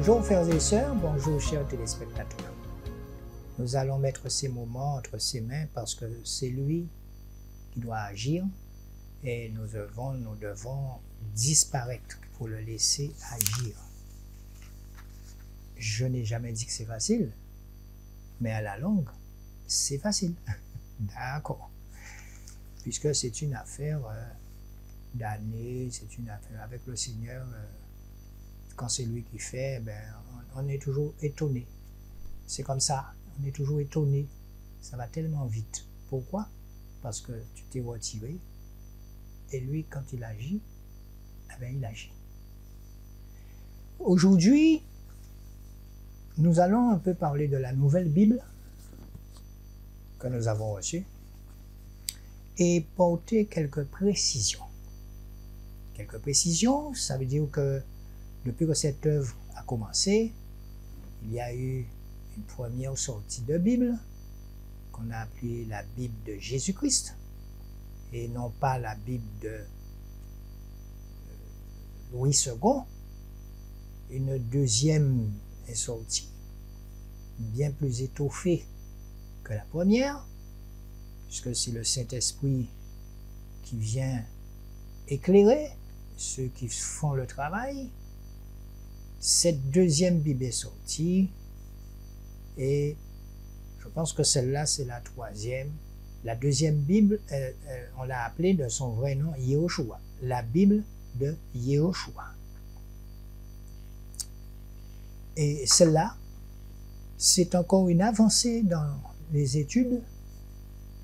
Bonjour frères et sœurs, bonjour chers téléspectateurs. Nous allons mettre ces moments entre ses mains parce que c'est lui qui doit agir et nous devons disparaître pour le laisser agir. Je n'ai jamais dit que c'est facile, mais à la longue, c'est facile. D'accord. Puisque c'est une affaire d'années, c'est une affaire avec le Seigneur. Quand c'est lui qui fait, on est toujours étonné. C'est comme ça, on est toujours étonné. Ça va tellement vite. Pourquoi? Parce que tu t'es retiré. Et lui, quand il agit, il agit. Aujourd'hui, nous allons un peu parler de la nouvelle Bible que nous avons reçue et porter quelques précisions. Quelques précisions, ça veut dire que depuis que cette œuvre a commencé, il y a eu une première sortie de Bible qu'on a appelée la Bible de Jésus-Christ et non pas la Bible de Louis II. Une deuxième est sortie, bien plus étoffée que la première, puisque c'est le Saint-Esprit qui vient éclairer ceux qui font le travail. Cette deuxième Bible est sortie et je pense que celle-là, c'est la troisième. La deuxième Bible, on l'a appelée de son vrai nom, Yehoshua. La Bible de Yehoshua. Et celle-là, c'est encore une avancée dans les études,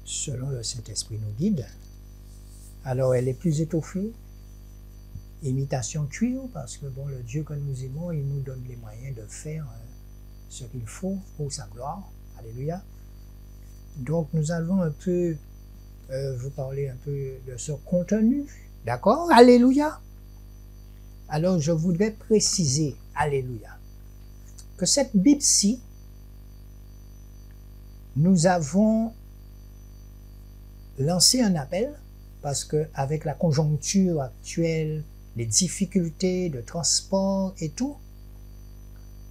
selon le Saint-Esprit nous guide. Alors, elle est plus étoffée, imitation cuir, parce que bon, le Dieu que nous aimons, il nous donne les moyens de faire ce qu'il faut pour sa gloire. Alléluia. Donc, nous allons un peu vous parler un peu de ce contenu. D'accord? Alléluia. Alors, je voudrais préciser, alléluia, que cette Bible-ci, nous avons lancé un appel parce que avec la conjoncture actuelle, les difficultés de transport et tout,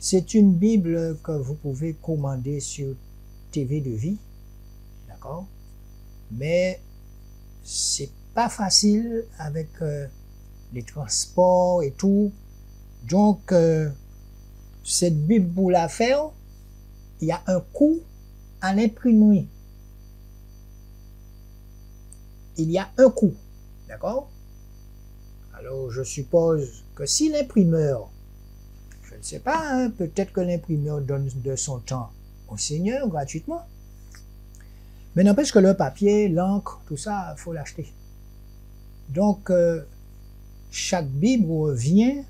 c'est une Bible que vous pouvez commander sur TV de vie, d'accord? Mais c'est pas facile avec les transports et tout. Donc, cette Bible pour la faire, il y a un coût à l'imprimerie. Il y a un coût, d'accord? Alors, je suppose que si l'imprimeur, je ne sais pas, peut-être que l'imprimeur donne de son temps au Seigneur gratuitement, mais n'empêche que le papier, l'encre, tout ça, il faut l'acheter. Donc, chaque Bible revient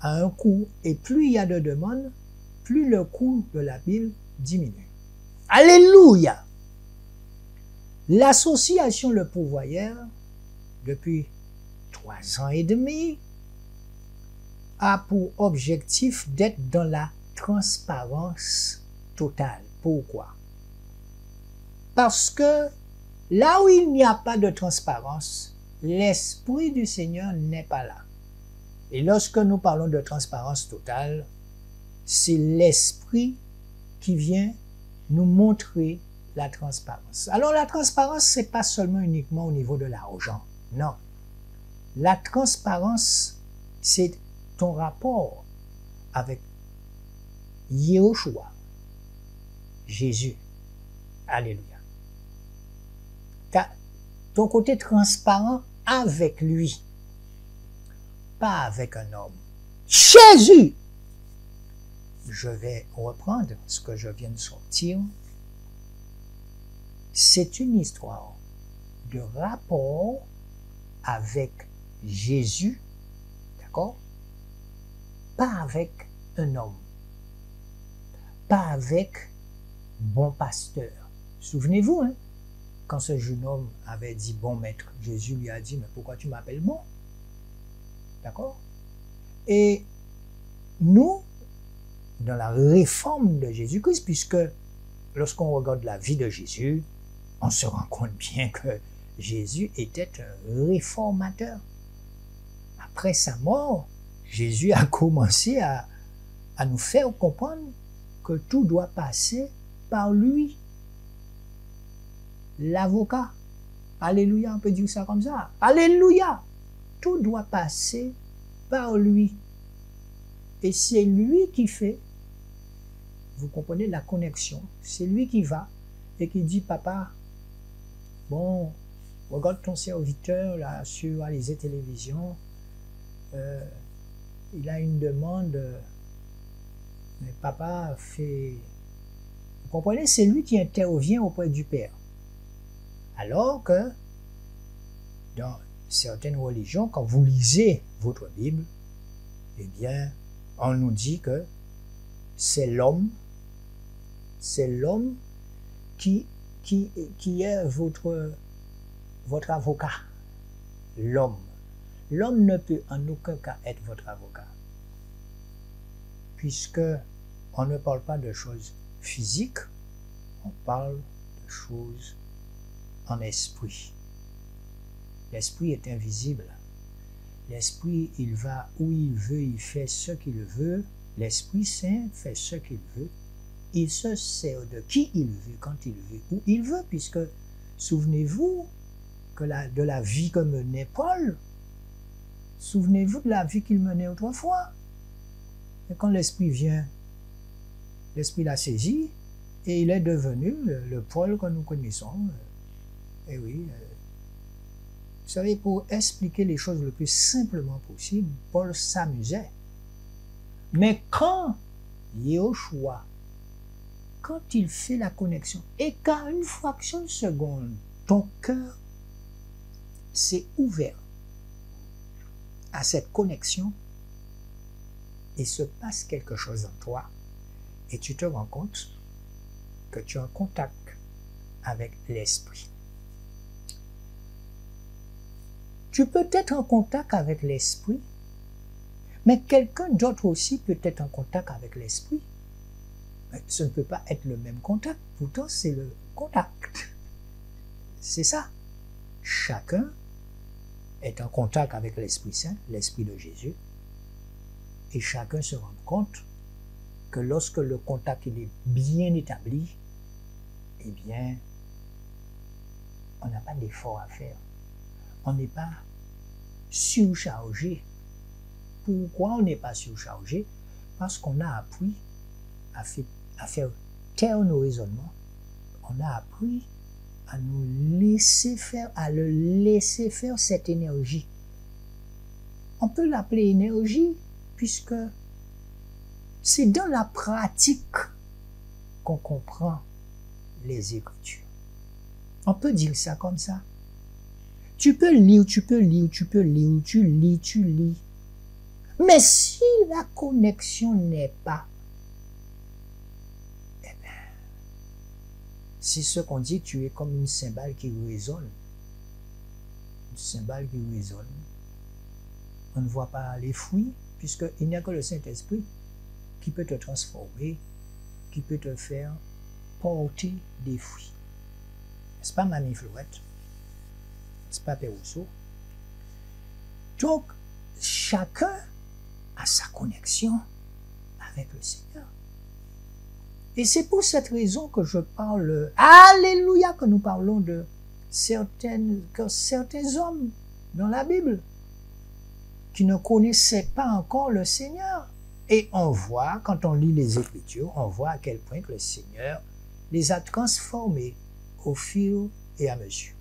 à un coût, et plus il y a de demandes, plus le coût de la Bible diminue. Alléluia! L'association Le Pourvoyeur, depuis 3 ans et demi, a pour objectif d'être dans la transparence totale. Pourquoi? Parce que là où il n'y a pas de transparence, l'Esprit du Seigneur n'est pas là. Et lorsque nous parlons de transparence totale, c'est l'Esprit qui vient nous montrer la transparence. Alors la transparence, c'est pas seulement uniquement au niveau de l'argent. Non. La transparence, c'est ton rapport avec Yehoshua, Jésus. Alléluia. Ton côté transparent avec lui, pas avec un homme. Jésus! Je vais reprendre ce que je viens de sortir. C'est une histoire de rapport avec Jésus, d'accord? Pas avec un homme, pas avec bon pasteur. Souvenez-vous, quand ce jeune homme avait dit bon maître, Jésus lui a dit mais pourquoi tu m'appelles bon? D'accord? Et nous, dans la réforme de Jésus-Christ, puisque lorsqu'on regarde la vie de Jésus, on se rend compte bien que Jésus était un réformateur. Après sa mort, Jésus a commencé à à nous faire comprendre que tout doit passer par lui, l'avocat. Alléluia, on peut dire ça comme ça. Alléluia! Tout doit passer par lui. Et c'est lui qui fait, vous comprenez, la connexion. C'est lui qui va et qui dit, papa, bon, regarde ton serviteur là sur Alizé Télévision, il a une demande, mais papa fait... Vous comprenez, c'est lui qui intervient auprès du Père. Alors que dans certaines religions, quand vous lisez votre Bible, eh bien, on nous dit que c'est l'homme qui est votre avocat. L'homme. L'homme ne peut en aucun cas être votre avocat, puisque on ne parle pas de choses physiques, on parle de choses en esprit. L'esprit est invisible. L'esprit, il va où il veut, il fait ce qu'il veut. L'Esprit Saint fait ce qu'il veut. Il se sert de qui il veut, quand il veut, où il veut, puisque, souvenez-vous de la vie que menait Paul. Souvenez-vous de la vie qu'il menait autrefois. Et quand l'Esprit vient, l'Esprit l'a saisi, et il est devenu le Paul que nous connaissons. Et oui, vous savez, pour expliquer les choses le plus simplement possible, Paul s'amusait. Mais quand Yahushua, quand il fait la connexion, et qu'à une fraction de seconde, ton cœur s'est ouvert à cette connexion, et se passe quelque chose en toi, et tu te rends compte que tu es en contact avec l'Esprit. Tu peux être en contact avec l'Esprit, mais quelqu'un d'autre aussi peut être en contact avec l'Esprit. Ce ne peut pas être le même contact, pourtant c'est le contact. C'est ça. Chacun est en contact avec l'Esprit Saint, l'Esprit de Jésus, et chacun se rend compte que lorsque le contact il est bien établi, eh bien, on n'a pas d'effort à faire. On n'est pas surchargé. Pourquoi on n'est pas surchargé? Parce qu'on a appris à faire taire nos raisonnements. On a appris à nous laisser faire, à le laisser faire cette énergie. On peut l'appeler énergie puisque c'est dans la pratique qu'on comprend les Écritures. On peut dire ça comme ça. Tu peux lire, tu lis. Mais si la connexion n'est pas, eh bien, c'est ce qu'on dit, tu es comme une cymbale qui résonne. Une cymbale qui résonne. On ne voit pas les fruits, puisqu'il n'y a que le Saint-Esprit qui peut te transformer, qui peut te faire porter des fruits. N'est-ce pas, Mamie Flouette? N'est-ce pas, Père Rousseau? Donc, chacun a sa connexion avec le Seigneur. Et c'est pour cette raison que je parle, alléluia, que nous parlons de certains hommes dans la Bible qui ne connaissaient pas encore le Seigneur. Et on voit, quand on lit les Écritures, on voit à quel point que le Seigneur les a transformés au fil et à mesure.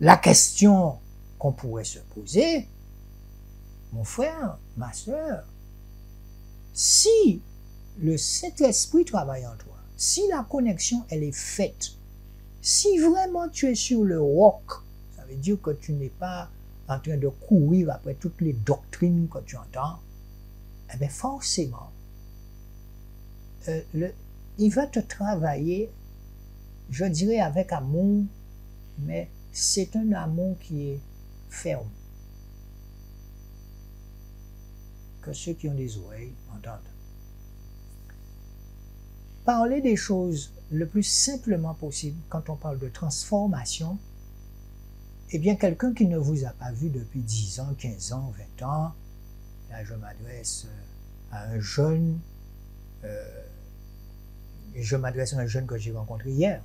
La question qu'on pourrait se poser, mon frère, ma soeur, si le Saint-Esprit travaille en toi, si la connexion elle est faite, si vraiment tu es sur le roc, ça veut dire que tu n'es pas en train de courir après toutes les doctrines que tu entends, eh bien forcément, il va te travailler, je dirais avec amour, mais c'est un amour qui est ferme. Que ceux qui ont des oreilles entendent. Parler des choses le plus simplement possible quand on parle de transformation, eh bien quelqu'un qui ne vous a pas vu depuis 10 ans, 15 ans, 20 ans, là je m'adresse à un jeune, je m'adresse à un jeune que j'ai rencontré hier,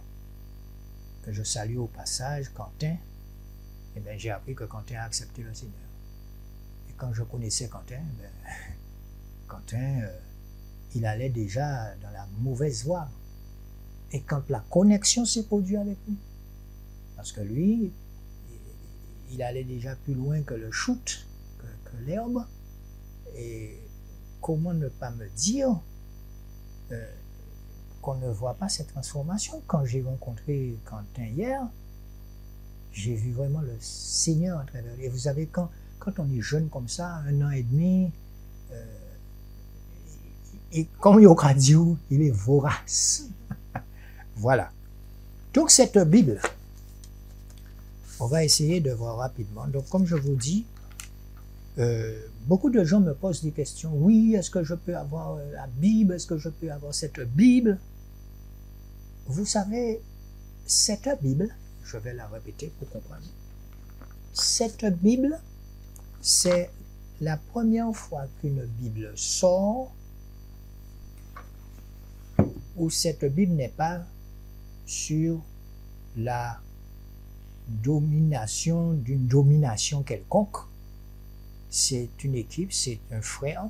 que je salue au passage, Quentin. Eh bien, j'ai appris que Quentin a accepté le Seigneur. Et quand je connaissais Quentin, Quentin, il allait déjà dans la mauvaise voie. Et quand la connexion s'est produite avec lui, parce que lui, il allait déjà plus loin que le shoot, que l'herbe. Et comment ne pas me dire qu'on ne voit pas cette transformation? Quand j'ai rencontré Quentin hier, j'ai vu vraiment le Seigneur en travers lui. Et vous savez, quand on est jeune comme ça, 1 an et demi, et comme il dit, il est vorace. Voilà. Donc cette Bible, on va essayer de voir rapidement. Donc comme je vous dis, beaucoup de gens me posent des questions. Oui, est-ce que je peux avoir la Bible? Est-ce que je peux avoir cette Bible? Vous savez, cette Bible, je vais la répéter pour comprendre. Cette Bible, c'est la première fois qu'une Bible sort où cette Bible n'est pas sur la domination d'une domination quelconque. C'est une équipe, c'est un frère.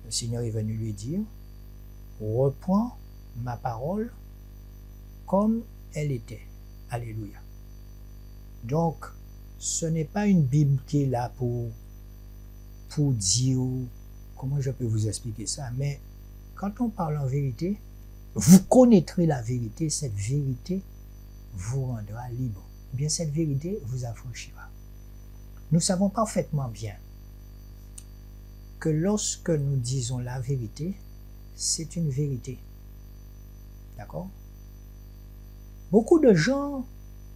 Le Seigneur est venu lui dire, reprends ma parole comme elle était. Alléluia. Donc, ce n'est pas une Bible qui est là pour dire, comment je peux vous expliquer ça, mais quand on parle en vérité, vous connaîtrez la vérité, cette vérité vous rendra libre. Ou bien cette vérité vous affranchira. Nous savons parfaitement bien que lorsque nous disons la vérité, c'est une vérité. D'accord? Beaucoup de gens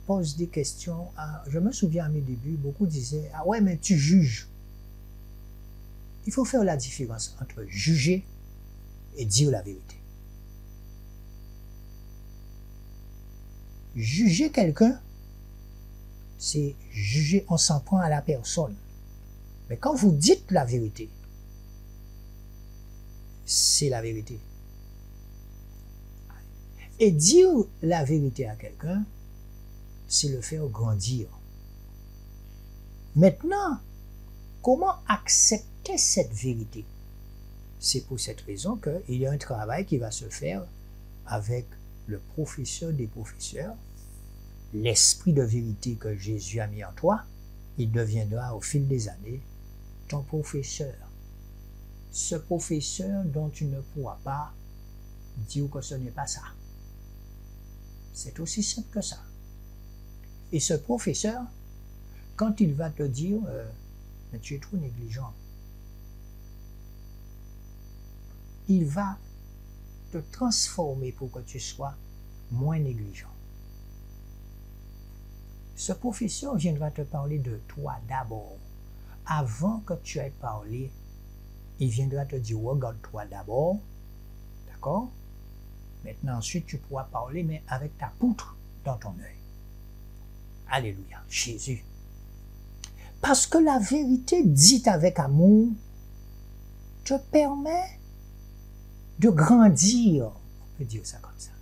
posent des questions. Je me souviens à mes débuts, beaucoup disaient, ah ouais, mais tu juges. Il faut faire la différence entre juger et dire la vérité. Juger quelqu'un, c'est juger, on s'en prend à la personne. Mais quand vous dites la vérité, c'est la vérité. Et dire la vérité à quelqu'un, c'est le faire grandir. Maintenant, comment accepter cette vérité? C'est pour cette raison qu'il y a un travail qui va se faire avec le professeur des professeurs, l'esprit de vérité que Jésus a mis en toi, il deviendra au fil des années ton professeur. Ce professeur dont tu ne pourras pas dire que ce n'est pas ça. C'est aussi simple que ça. Et ce professeur, quand il va te dire mais tu es trop négligent, il va te transformer pour que tu sois moins négligent. Ce professeur viendra te parler de toi d'abord. Avant que tu aies parlé, il viendra te dire regarde-toi d'abord. D'accord? Maintenant, ensuite, tu pourras parler, mais avec ta poutre dans ton œil. Alléluia, Jésus. Parce que la vérité dite avec amour te permet de grandir. On peut dire ça comme ça.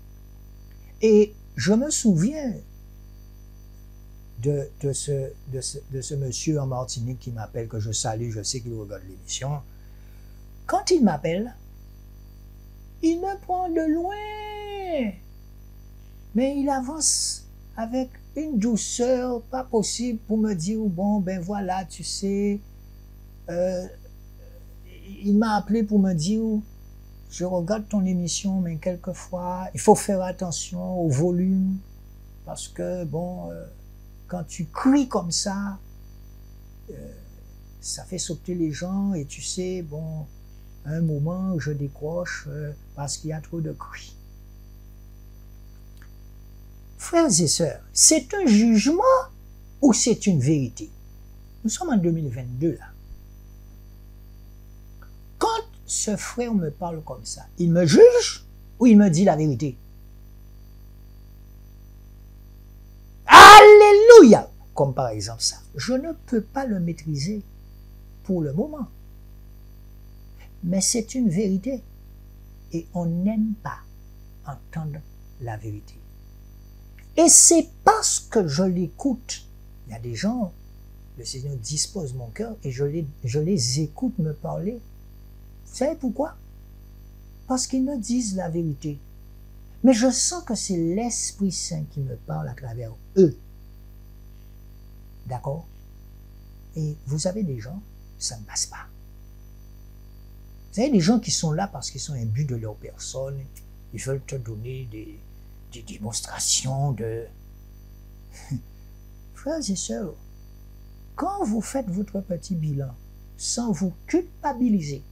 Et je me souviens de ce monsieur en Martinique qui m'appelle, que je salue, je sais qu'il regarde l'émission. Quand il m'appelle, il me prend de loin, mais il avance avec une douceur pas possible pour me dire, bon, ben voilà, tu sais, il m'a appelé pour me dire, je regarde ton émission, mais quelquefois, il faut faire attention au volume, parce que, bon, quand tu cries comme ça fait sauter les gens, et tu sais, bon, à un moment, je décroche parce qu'il y a trop de cris. Frères et sœurs, c'est un jugement ou c'est une vérité? Nous sommes en 2022 là. Quand ce frère me parle comme ça, il me juge ou il me dit la vérité? Alléluia! Comme par exemple ça. Je ne peux pas le maîtriser pour le moment. mais c'est une vérité. Et on n'aime pas entendre la vérité. Et c'est parce que je l'écoute. Il y a des gens, le Seigneur dispose mon cœur et je les écoute me parler. Vous savez pourquoi? Parce qu'ils me disent la vérité. Mais je sens que c'est l'Esprit Saint qui me parle à travers eux. D'accord? Et vous avez des gens, ça ne passe pas. Vous avez des gens qui sont là parce qu'ils sont imbus de leur personne. Ils veulent te donner des démonstrations de... Frères et sœurs, quand vous faites votre petit bilan sans vous culpabiliser,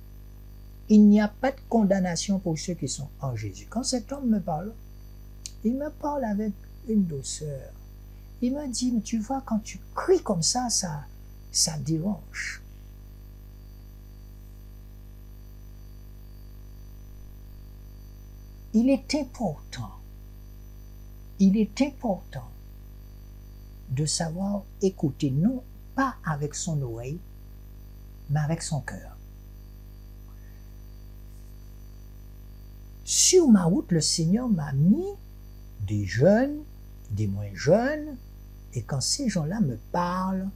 il n'y a pas de condamnation pour ceux qui sont en Jésus. Quand cet homme me parle, il me parle avec une douceur. Il me dit, mais tu vois, quand tu cries comme ça dérange. Il est important de savoir écouter, non pas avec son oreille, mais avec son cœur. Sur ma route, le Seigneur m'a mis des jeunes, des moins jeunes, et quand ces gens-là me parlent,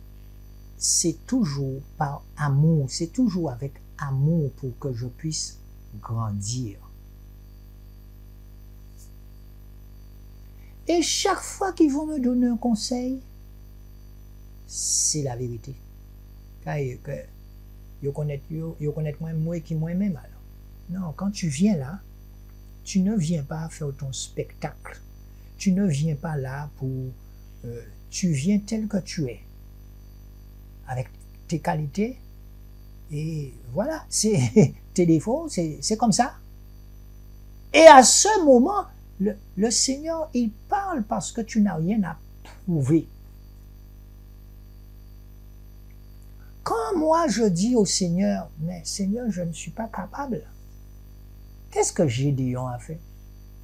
c'est toujours par amour, c'est toujours avec amour pour que je puisse grandir. Et chaque fois qu'ils vont me donner un conseil, c'est la vérité. Car ils connaissent moi qui moi-même alors. Non, quand tu viens là, tu ne viens pas faire ton spectacle. Tu ne viens pas là pour... tu viens tel que tu es. Avec tes qualités. Et voilà, c'est tes défauts, c'est comme ça. Et à ce moment, le Seigneur, il parle parce que tu n'as rien à prouver. Quand moi je dis au Seigneur, mais Seigneur, je ne suis pas capable. Qu'est-ce que Gédéon a fait?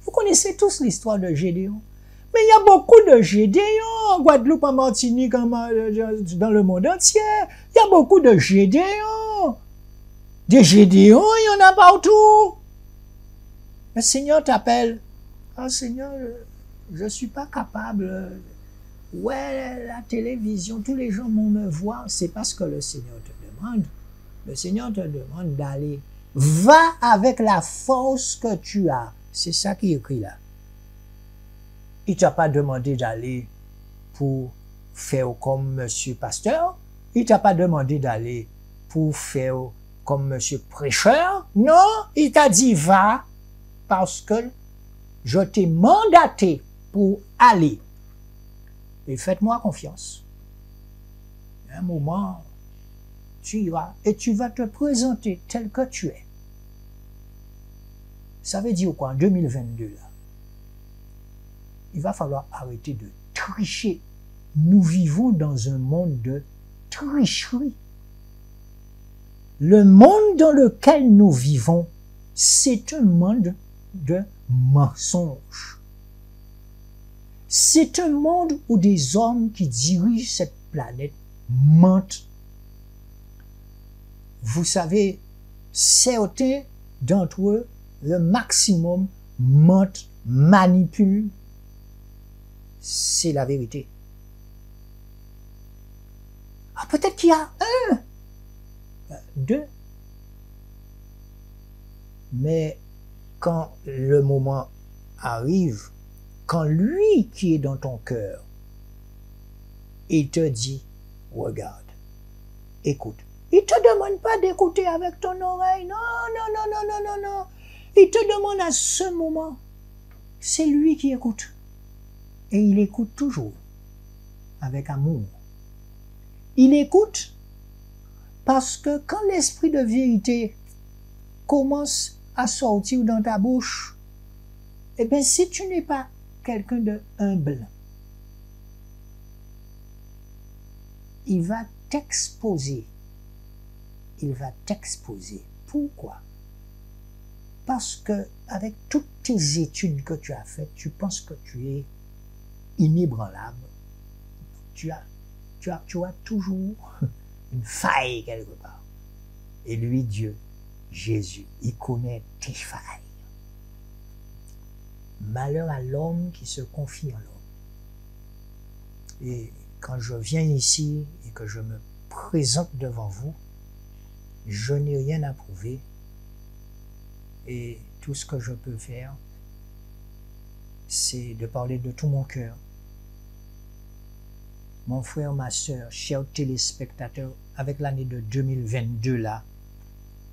Vous connaissez tous l'histoire de Gédéon. Mais il y a beaucoup de Gédéon en Guadeloupe, en Martinique, dans le monde entier. Il y a beaucoup de Gédéon. Des Gédéons, il y en a partout. Le Seigneur t'appelle. Ah Seigneur, je ne suis pas capable. Ouais, la télévision, tous les gens vont me voir. C'est parce que le Seigneur te demande. Le Seigneur te demande d'aller. Va avec la force que tu as. C'est ça qui est écrit là. Il ne t'a pas demandé d'aller pour faire comme monsieur pasteur. Il ne t'a pas demandé d'aller pour faire comme monsieur prêcheur. Non, il t'a dit va parce que je t'ai mandaté pour aller. Et faites-moi confiance. À un moment, tu iras et tu vas te présenter tel que tu es. Ça veut dire quoi en 2022 là? Il va falloir arrêter de tricher. Nous vivons dans un monde de tricherie. Le monde dans lequel nous vivons, c'est un monde de mensonges. C'est un monde où des hommes qui dirigent cette planète mentent. Vous savez, certains d'entre eux, le maximum, mentent, manipulent. C'est la vérité. Ah, peut-être qu'il y a un, deux. Mais quand le moment arrive, quand lui qui est dans ton cœur, il te dit, regarde, écoute. Il ne te demande pas d'écouter avec ton oreille. Non, non, non, non, non, non, non. Il te demande à ce moment. C'est lui qui écoute. Et il écoute toujours avec amour. Il écoute parce que quand l'esprit de vérité commence à sortir dans ta bouche, eh bien, si tu n'es pas quelqu'un de humble, il va t'exposer. Il va t'exposer. Pourquoi? Parce que avec toutes tes études que tu as faites, tu penses que tu es inébranlable. Tu as toujours une faille quelque part. Et lui, Dieu, Jésus, il connaît tes failles. Malheur à l'homme qui se confie en l'homme. Et quand je viens ici et que je me présente devant vous, je n'ai rien à prouver. Et tout ce que je peux faire, c'est de parler de tout mon cœur. Mon frère, ma soeur, chers téléspectateurs, avec l'année de 2022 là,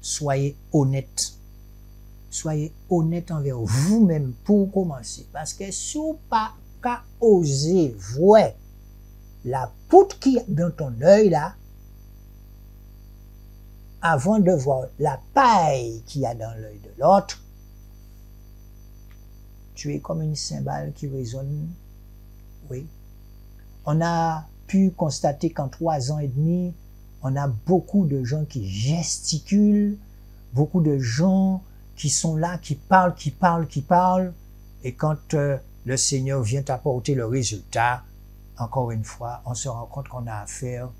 soyez honnêtes. Soyez honnêtes envers vous-même pour commencer. Parce que si vous n'avez pas osé voir la poutre qui est dans ton œil là, avant de voir la paille qu'il y a dans l'œil de l'autre, tu es comme une cymbale qui résonne. Oui. On a pu constater qu'en 3 ans et demi, on a beaucoup de gens qui gesticulent, beaucoup de gens qui sont là, qui parlent. Et quand le Seigneur vient apporter le résultat, encore une fois, on se rend compte qu'on a affaire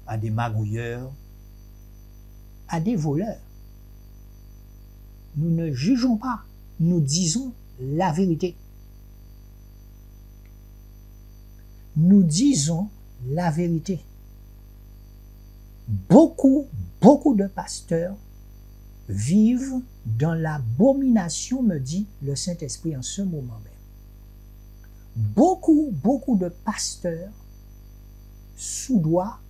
à des magouilleurs, à des voleurs. Nous ne jugeons pas, nous disons la vérité. Nous disons la vérité. Beaucoup de pasteurs vivent dans l'abomination, me dit le Saint-Esprit en ce moment même. Beaucoup de pasteurs soudoient,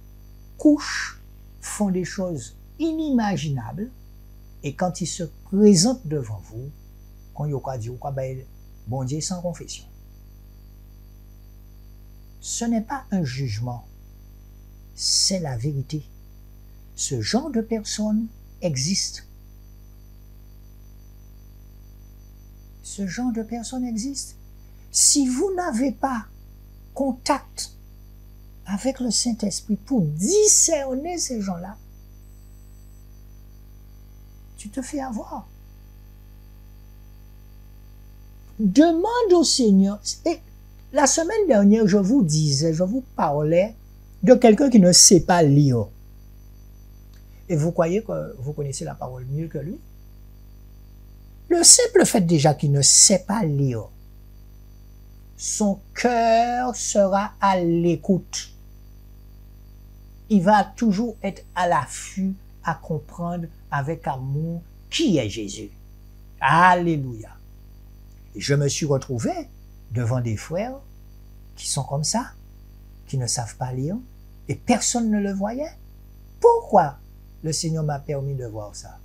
couchent, font des choses inimaginables, et quand ils se présentent devant vous, quand ils ont dit, bon Dieu sans confession. Ce n'est pas un jugement, c'est la vérité. Ce genre de personnes existe. Ce genre de personnes existe. Si vous n'avez pas contact avec le Saint-Esprit pour discerner ces gens-là, tu te fais avoir. Demande au Seigneur. Et la semaine dernière, je vous parlais de quelqu'un qui ne sait pas lire. Et vous croyez que vous connaissez la parole mieux que lui? Le simple fait déjà qu'il ne sait pas lire, son cœur sera à l'écoute. Il va toujours être à l'affût, à comprendre avec amour qui est Jésus. Alléluia. Et je me suis retrouvé devant des frères qui sont comme ça, qui ne savent pas lire, et personne ne le voyait. Pourquoi le Seigneur m'a permis de voir ça?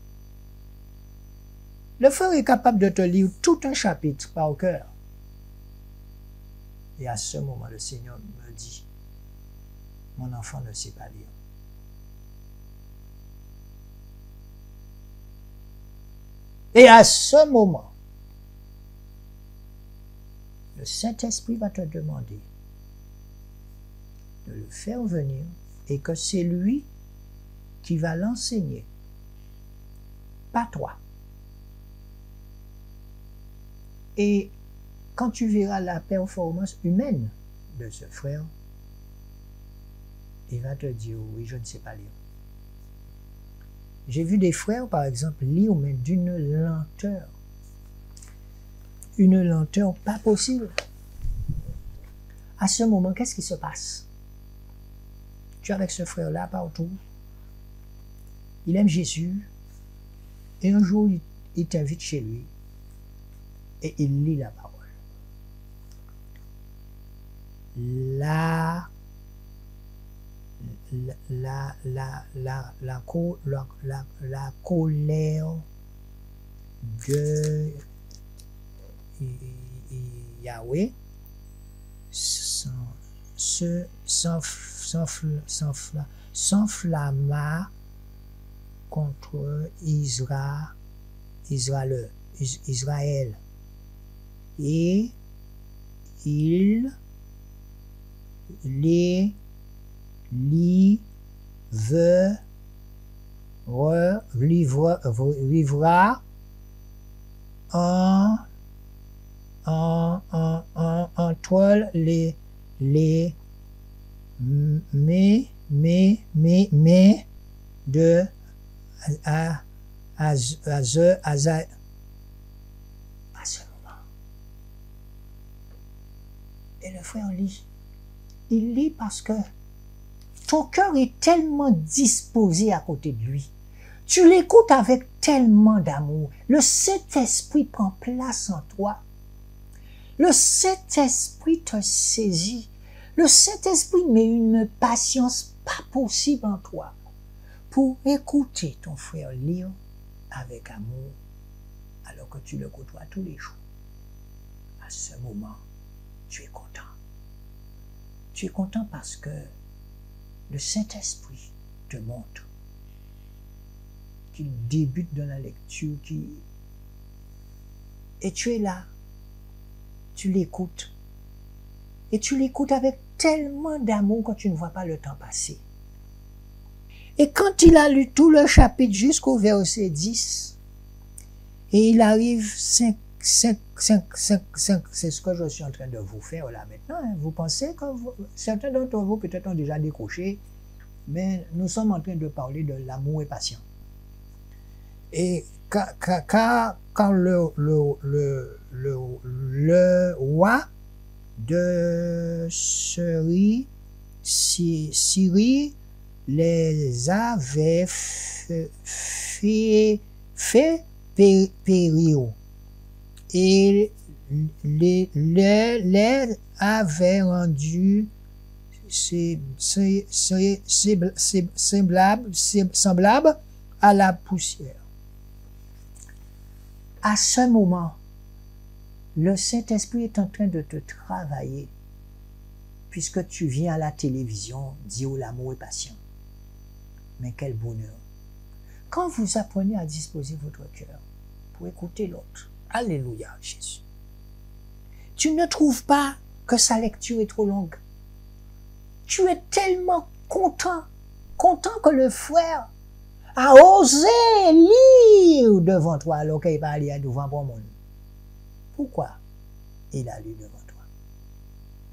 Le frère est capable de te lire tout un chapitre par cœur. Et à ce moment, le Seigneur me dit, mon enfant ne sait pas lire. Et à ce moment, le Saint-Esprit va te demander de le faire venir et que c'est lui qui va l'enseigner, pas toi. Et quand tu verras la performance humaine de ce frère, il va te dire, oui, je ne sais pas lire. J'ai vu des frères, par exemple, lire, mais d'une lenteur. Une lenteur pas possible. À ce moment, qu'est-ce qui se passe? Tu es avec ce frère-là partout. Il aime Jésus. Et un jour, il t'invite chez lui. Et il lit la parole. La colère de Yahweh s'enflamma contre Israël. Et il les livra entre les mains de à ce moment. Et le frère lit. Il lit parce que ton cœur est tellement disposé à côté de lui. Tu l'écoutes avec tellement d'amour. Le Saint-Esprit prend place en toi. Le Saint-Esprit te saisit. Le Saint-Esprit met une patience pas possible en toi pour écouter ton frère lire avec amour alors que tu le côtoies tous les jours. À ce moment, tu es content. Tu es content parce que le Saint-Esprit te montre qu'il débute dans la lecture, et tu es là, tu l'écoutes, et tu l'écoutes avec tellement d'amour que tu ne vois pas le temps passer. Et quand il a lu tout le chapitre jusqu'au verset 10, et il arrive 5, c'est ce que je suis en train de vous faire là maintenant. Vous pensez que certains d'entre vous peut-être ont déjà décroché, mais nous sommes en train de parler de l'amour et patient. Et quand le roi de Syrie les avait fait périr et les avait rendus semblables à la poussière. À ce moment, le Saint-Esprit est en train de te travailler, puisque tu viens à la télévision dire l'amour est patient. Mais quel bonheur! Quand vous apprenez à disposer votre cœur pour écouter l'autre, alléluia Jésus, tu ne trouves pas que sa lecture est trop longue. Tu es tellement content que le frère a osé lire devant toi alors qu'il va lire devant bon monde. Pourquoi il a lu devant toi?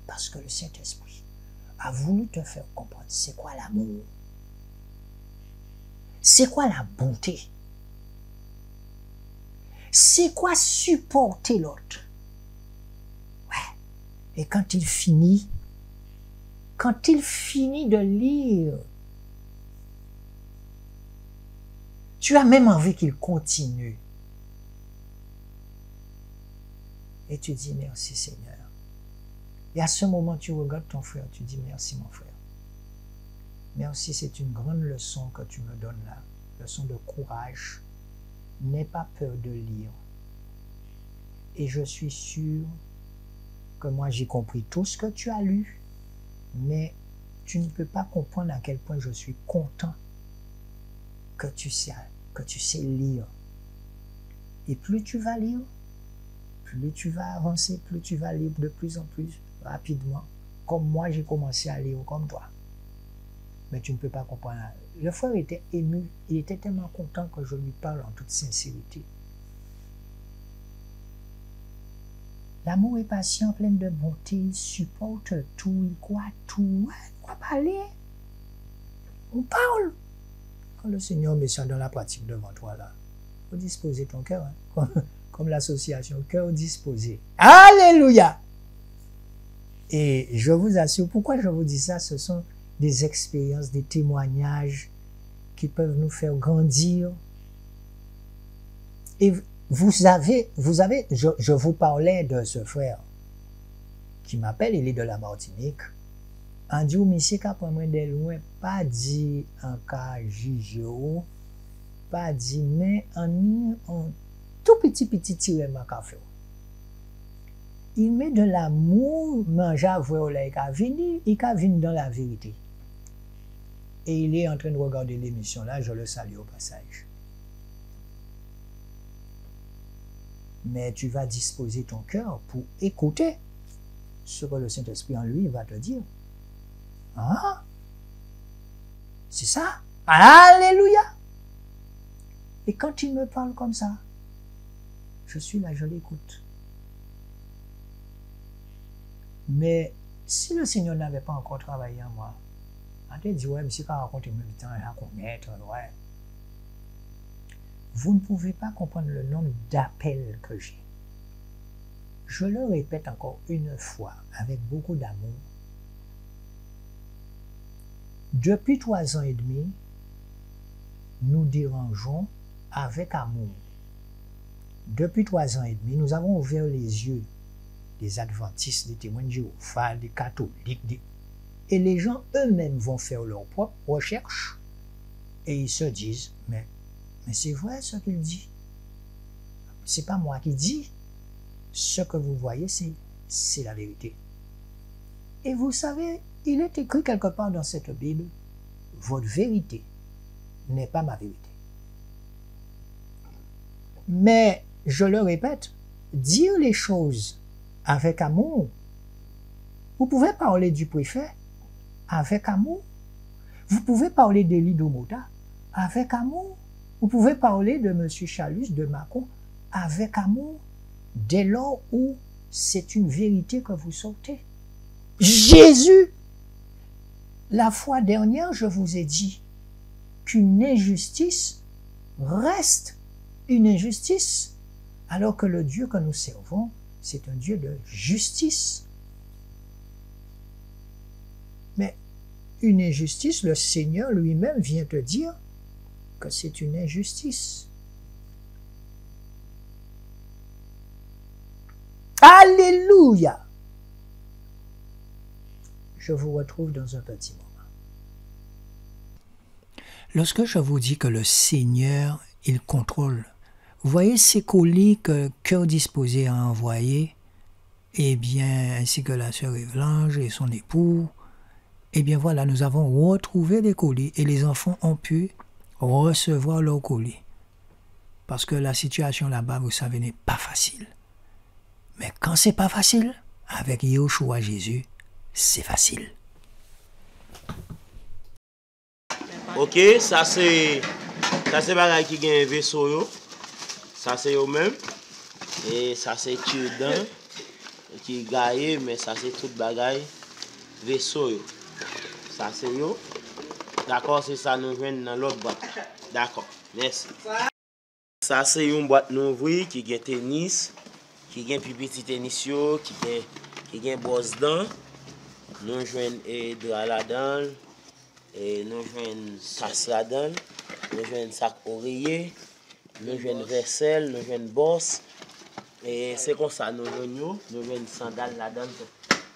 Parce que le Saint-Esprit a voulu te faire comprendre c'est quoi l'amour, c'est quoi la bonté, c'est quoi supporter l'autre. Ouais. Et quand il finit de lire, tu as même envie qu'il continue. Et tu dis merci Seigneur. Et à ce moment, tu regardes ton frère, tu dis merci mon frère. Merci, c'est une grande leçon que tu me donnes là. Leçon de courage. N'aie pas peur de lire. Et je suis sûr que moi j'ai compris tout ce que tu as lu, mais tu ne peux pas comprendre à quel point je suis content que tu sais lire. Et plus tu vas lire, plus tu vas avancer, plus tu vas lire de plus en plus rapidement, comme moi j'ai commencé à lire comme toi. Mais tu ne peux pas comprendre. Le frère était ému, il était tellement content que je lui parle en toute sincérité. L'amour est patient, plein de bonté, il supporte tout, il croit tout. Ouais, on va parler. On parle. Quand le Seigneur met ça dans la pratique devant toi là, il faut disposer ton cœur, hein, comme l'association, cœur disposé. Alléluia! Et je vous assure, pourquoi je vous dis ça, ce sont des expériences, des témoignages qui peuvent nous faire grandir. Et vous avez, je vous parlais de ce frère qui m'appelle, il est de la Martinique. En dit, monsieur, qu'après moi de loin, pas dit en cas jijou, pas dit, mais en tout petit tiré ma café. Il met de l'amour, manger à voir, il a venu dans la vérité. Et il est en train de regarder l'émission là, je le salue au passage. Mais tu vas disposer ton cœur pour écouter ce que le Saint-Esprit en lui va te dire. Ah, c'est ça. Alléluia. Et quand il me parle comme ça, je suis là, je l'écoute. Mais si le Seigneur n'avait pas encore travaillé en moi, on te dit, ouais, monsieur, quand on raconte le temps, il a connaître, ouais. vous ne pouvez pas comprendre le nombre d'appels que j'ai. Je le répète encore une fois, avec beaucoup d'amour. Depuis 3 ans et demi, nous dérangeons avec amour. Depuis 3 ans et demi, nous avons ouvert les yeux des adventistes, des témoins de Jéhovah, des catholiques, et les gens eux-mêmes vont faire leurs propres recherches et ils se disent, mais c'est vrai ce qu'il dit. C'est pas moi qui dis. Ce que vous voyez, c'est la vérité. Et vous savez, il est écrit quelque part dans cette Bible, votre vérité n'est pas ma vérité. Mais, je le répète, dire les choses avec amour, vous pouvez parler du préfet avec amour, vous pouvez parler d'Élie Domota avec amour, vous pouvez parler de M. Chalus, de Macron avec amour, dès lors où c'est une vérité que vous sortez. Jésus, la fois dernière, je vous ai dit qu'une injustice reste une injustice, alors que le Dieu que nous servons, c'est un Dieu de justice. Mais une injustice, le Seigneur lui-même vient te dire que c'est une injustice. Alléluia! Je vous retrouve dans un petit moment. Lorsque je vous dis que le Seigneur, il contrôle, vous voyez ces colis que Cœur Disposé a envoyés, eh bien, ainsi que la sœur Evlange et son époux, eh bien voilà, nous avons retrouvé les colis et les enfants ont pu recevoir leurs colis. Parce que la situation là-bas, vous savez, n'est pas facile. Mais quand c'est pas facile, avec Yeshua Jésus, c'est facile. Ok, ça c'est bagay qui gagne vaisseau yo. Ça c'est eux même. Et ça c'est Tchoudan qui gagne, mais ça c'est tout bagay vaisseau yo. Ça c'est yo. D'accord, c'est ça nous joignent dans l'autre boîte. D'accord, merci. Ça c'est une boîte nous ouvri qui gagne tennis, qui gagne petit tennis yo, qui gagne boss dedans. Nous joignent de là-dedans. Et nous jouons sac là-dedans, nous jouons sac oreiller, nous jouons vaisselle, nous jouons bosse. Et c'est comme ça, nous jouons sandales là-dedans.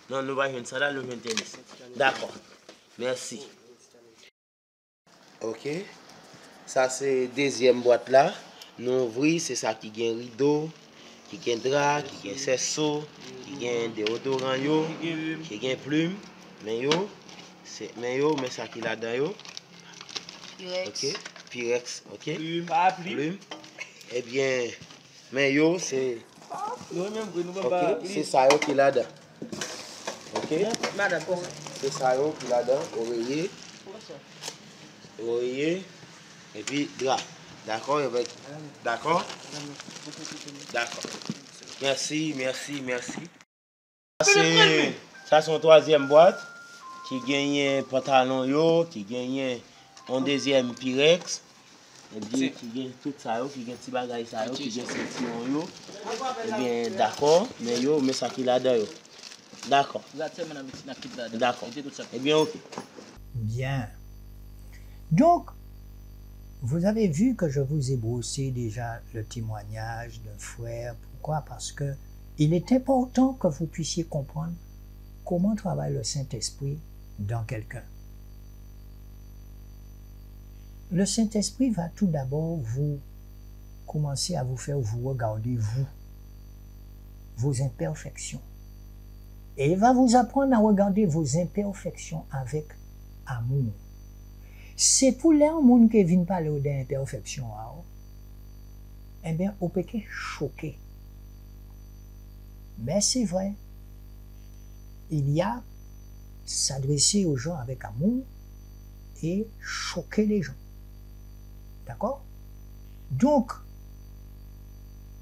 Non, nous ne jouons sandales, nous jouons tennis. D'accord. Merci. Ok. Ça, c'est deuxième boîte là. Nous ouvrons, c'est ça qui gagne rideau, qui gagne drap, qui gagne cerceau, qui gagne déodorant, qui gagne plume. Mais yo. Mais ça qui là dedans yo. Pyrex. Ok. Pyrex, ok. Plume. Eh bien, mais yo c'est. Ok. C'est ça yo qui là dedans. Ok. C'est ça yo qui là dedans. Oreiller. Et puis drap. D'accord. D'accord. D'accord. Merci. Ça c'est une troisième boîte. Qui gagne pantalon yo, qui gagne un deuxième Pyrex, et bien qui gagne tout ça yo, qui gagne petit bagay ça yo, qui gagne ceinture yo. Et bien d'accord, mais ça qui là dedans yo. D'accord. D'accord. Et bien ok. Bien. Donc, vous avez vu que je vous ai brossé déjà le témoignage d'un frère. Pourquoi? Parce que il est important que vous puissiez comprendre comment travaille le Saint-Esprit dans quelqu'un. Le Saint-Esprit va tout d'abord vous commencer à vous faire vous regarder vos imperfections. Et il va vous apprendre à regarder vos imperfections avec amour. C'est pour les gens qui viennent parler d'imperfections, eh bien, on peut être choqué. Mais c'est vrai. Il y a s'adresser aux gens avec amour et choquer les gens. D'accord? Donc,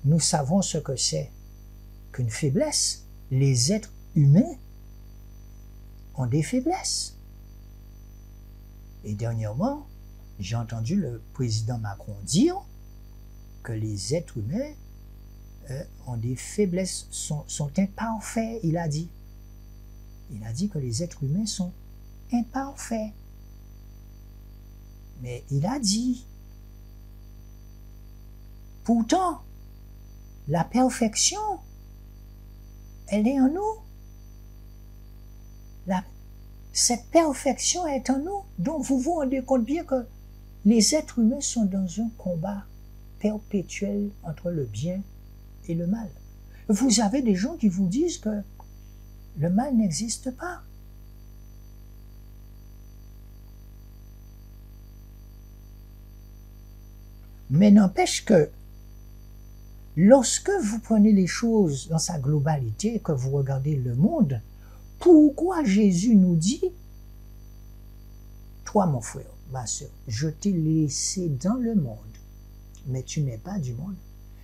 nous savons ce que c'est qu'une faiblesse. Les êtres humains ont des faiblesses. Et dernièrement, j'ai entendu le président Macron dire que les êtres humains ont des faiblesses, sont imparfaits, il a dit. Il a dit que les êtres humains sont imparfaits. Mais il a dit, pourtant, la perfection, elle est en nous. Cette perfection est en nous. Donc vous vous rendez compte bien que les êtres humains sont dans un combat perpétuel entre le bien et le mal. Vous avez des gens qui vous disent que le mal n'existe pas. Mais n'empêche que lorsque vous prenez les choses dans sa globalité, que vous regardez le monde, pourquoi Jésus nous dit, toi mon frère, ma soeur, je t'ai laissé dans le monde, mais tu n'es pas du monde.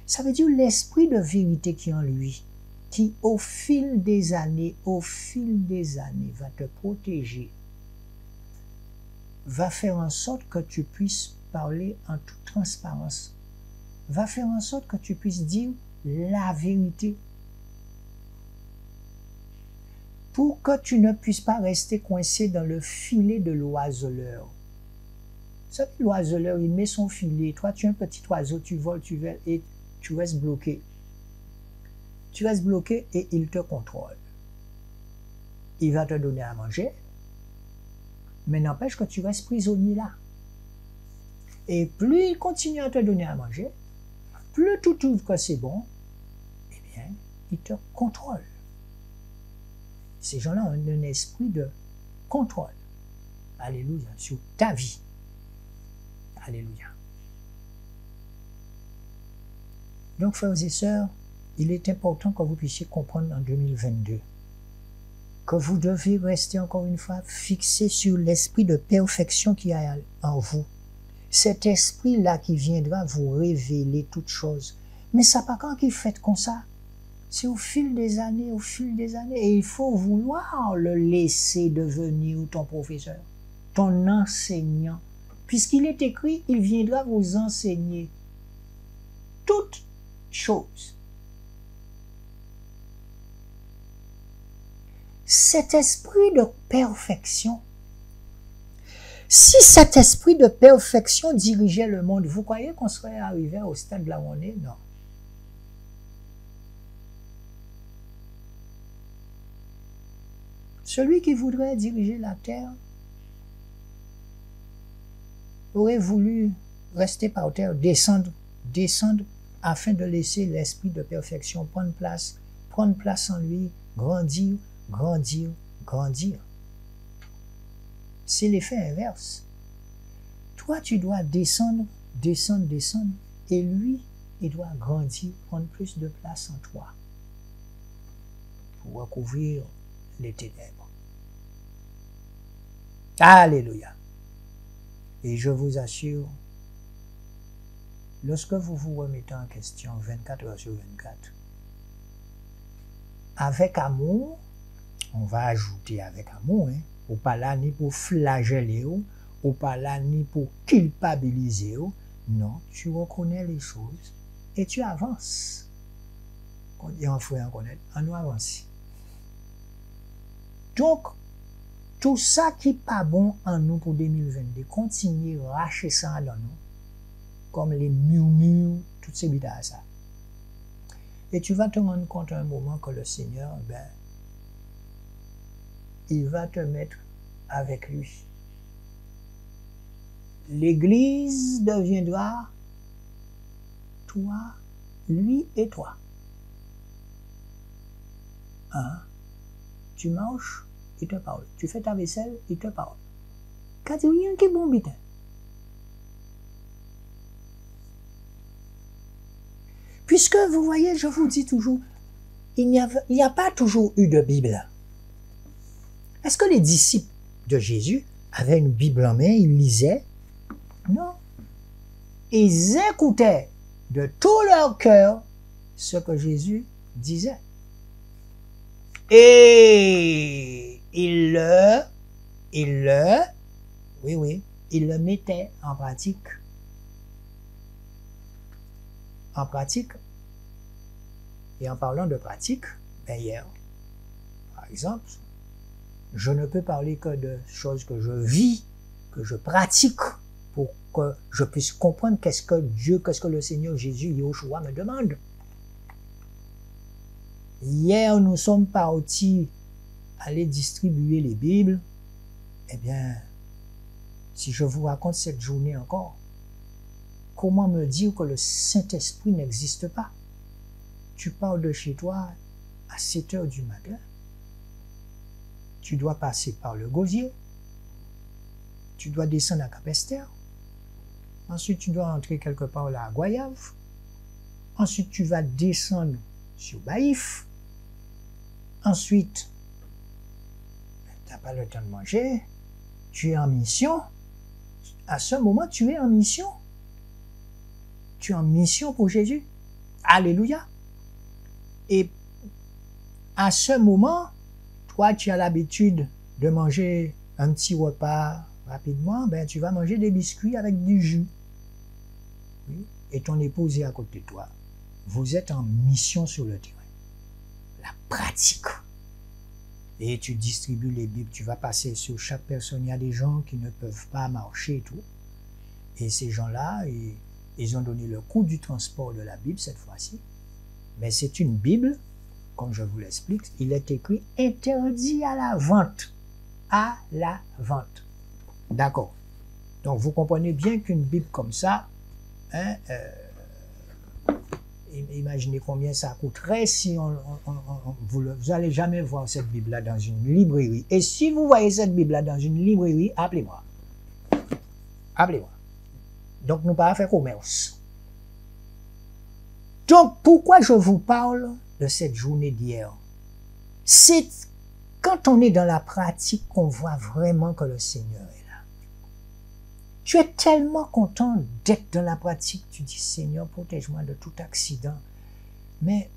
Ça veut dire l'esprit de vérité qui est en lui, qui au fil des années, va te protéger, va faire en sorte que tu puisses parler en toute transparence, va faire en sorte que tu puisses dire la vérité, pour que tu ne puisses pas rester coincé dans le filet de l'oiseleur. Vous savez, l'oiseleur, il met son filet, toi tu es un petit oiseau, tu voles et tu restes bloqué. Tu restes bloqué et il te contrôle. Il va te donner à manger, mais n'empêche que tu restes prisonnier là. Et plus il continue à te donner à manger, plus tu trouves que c'est bon, eh bien, il te contrôle. Ces gens-là ont un esprit de contrôle. Alléluia, sur ta vie. Alléluia. Donc, frères et sœurs, il est important que vous puissiez comprendre en 2022 que vous devez rester encore une fois fixé sur l'esprit de perfection qui est en vous. Cet esprit-là qui viendra vous révéler toutes choses. Mais ça pas quand qu'il fait comme ça. C'est au fil des années, et il faut vouloir le laisser devenir ton professeur, ton enseignant. Puisqu'il est écrit, il viendra vous enseigner toutes choses. Cet esprit de perfection, si cet esprit de perfection dirigeait le monde, vous croyez qu'on serait arrivé au stade là où on est? Non. Celui qui voudrait diriger la terre aurait voulu rester par terre, descendre afin de laisser l'esprit de perfection prendre place en lui, grandir. C'est l'effet inverse. Toi, tu dois descendre, et lui, il doit grandir, prendre plus de place en toi pour recouvrir les ténèbres. Alléluia. Et je vous assure, lorsque vous vous remettez en question 24 heures sur 24, avec amour, on va ajouter avec amour, hein, ou pas là ni pour flageller, ou pas là ni pour culpabiliser, non, tu reconnais les choses et tu avances. On dit en frère, on nous avance. Donc, tout ça qui n'est pas bon en nous pour 2022, continuez à racher ça dans nous, comme les murmures, toutes ces bidas à ça. Et tu vas te rendre compte à un moment que le Seigneur, il va te mettre avec lui. L'Église deviendra toi, lui et toi. Hein? Tu marches, il te parle. Tu fais ta vaisselle, il te parle. Quand il y a un qui est bon, bitin. Puisque vous voyez, je vous dis toujours, il n'y a pas toujours eu de Bible. Est-ce que les disciples de Jésus avaient une Bible en main, ils lisaient? Non. Ils écoutaient de tout leur cœur ce que Jésus disait. Et ils le mettaient en pratique. en pratique, et en parlant de pratique, ben hier, par exemple, je ne peux parler que de choses que je vis, que je pratique, pour que je puisse comprendre qu'est-ce que Dieu, qu'est-ce que le Seigneur Jésus, Yahushua me demande. Hier, nous sommes partis aller distribuer les Bibles. Eh bien, si je vous raconte cette journée encore, comment me dire que le Saint-Esprit n'existe pas? Tu pars de chez toi à 7 heures du matin. Tu dois passer par le Gosier. Tu dois descendre à Cap-Esther. Ensuite, tu dois entrer quelque part là à Goyave. Ensuite, tu vas descendre sur Baïf. Ensuite, tu n'as pas le temps de manger. Tu es en mission. À ce moment, tu es en mission. Tu es en mission pour Jésus. Alléluia. Et à ce moment, toi, tu as l'habitude de manger un petit repas rapidement, ben, tu vas manger des biscuits avec du jus. Oui. Et ton épouse est à côté de toi. Vous êtes en mission sur le terrain. La pratique. Et tu distribues les Bibles, tu vas passer sur chaque personne. Il y a des gens qui ne peuvent pas marcher et tout. Et ces gens-là, ils ont donné le coût du transport de la Bible cette fois-ci. Mais c'est une Bible, comme je vous l'explique, il est écrit interdit à la vente. À la vente. D'accord. Donc vous comprenez bien qu'une Bible comme ça, hein, imaginez combien ça coûterait si vous n'allez jamais voir cette Bible-là dans une librairie. Et si vous voyez cette Bible-là dans une librairie, appelez-moi. Appelez-moi. Donc nous ne pouvons pas faire commerce. Donc, pourquoi je vous parle de cette journée d'hier? C'est quand on est dans la pratique qu'on voit vraiment que le Seigneur est là. Tu es tellement content d'être dans la pratique, tu dis, Seigneur, protège-moi de tout accident. Mais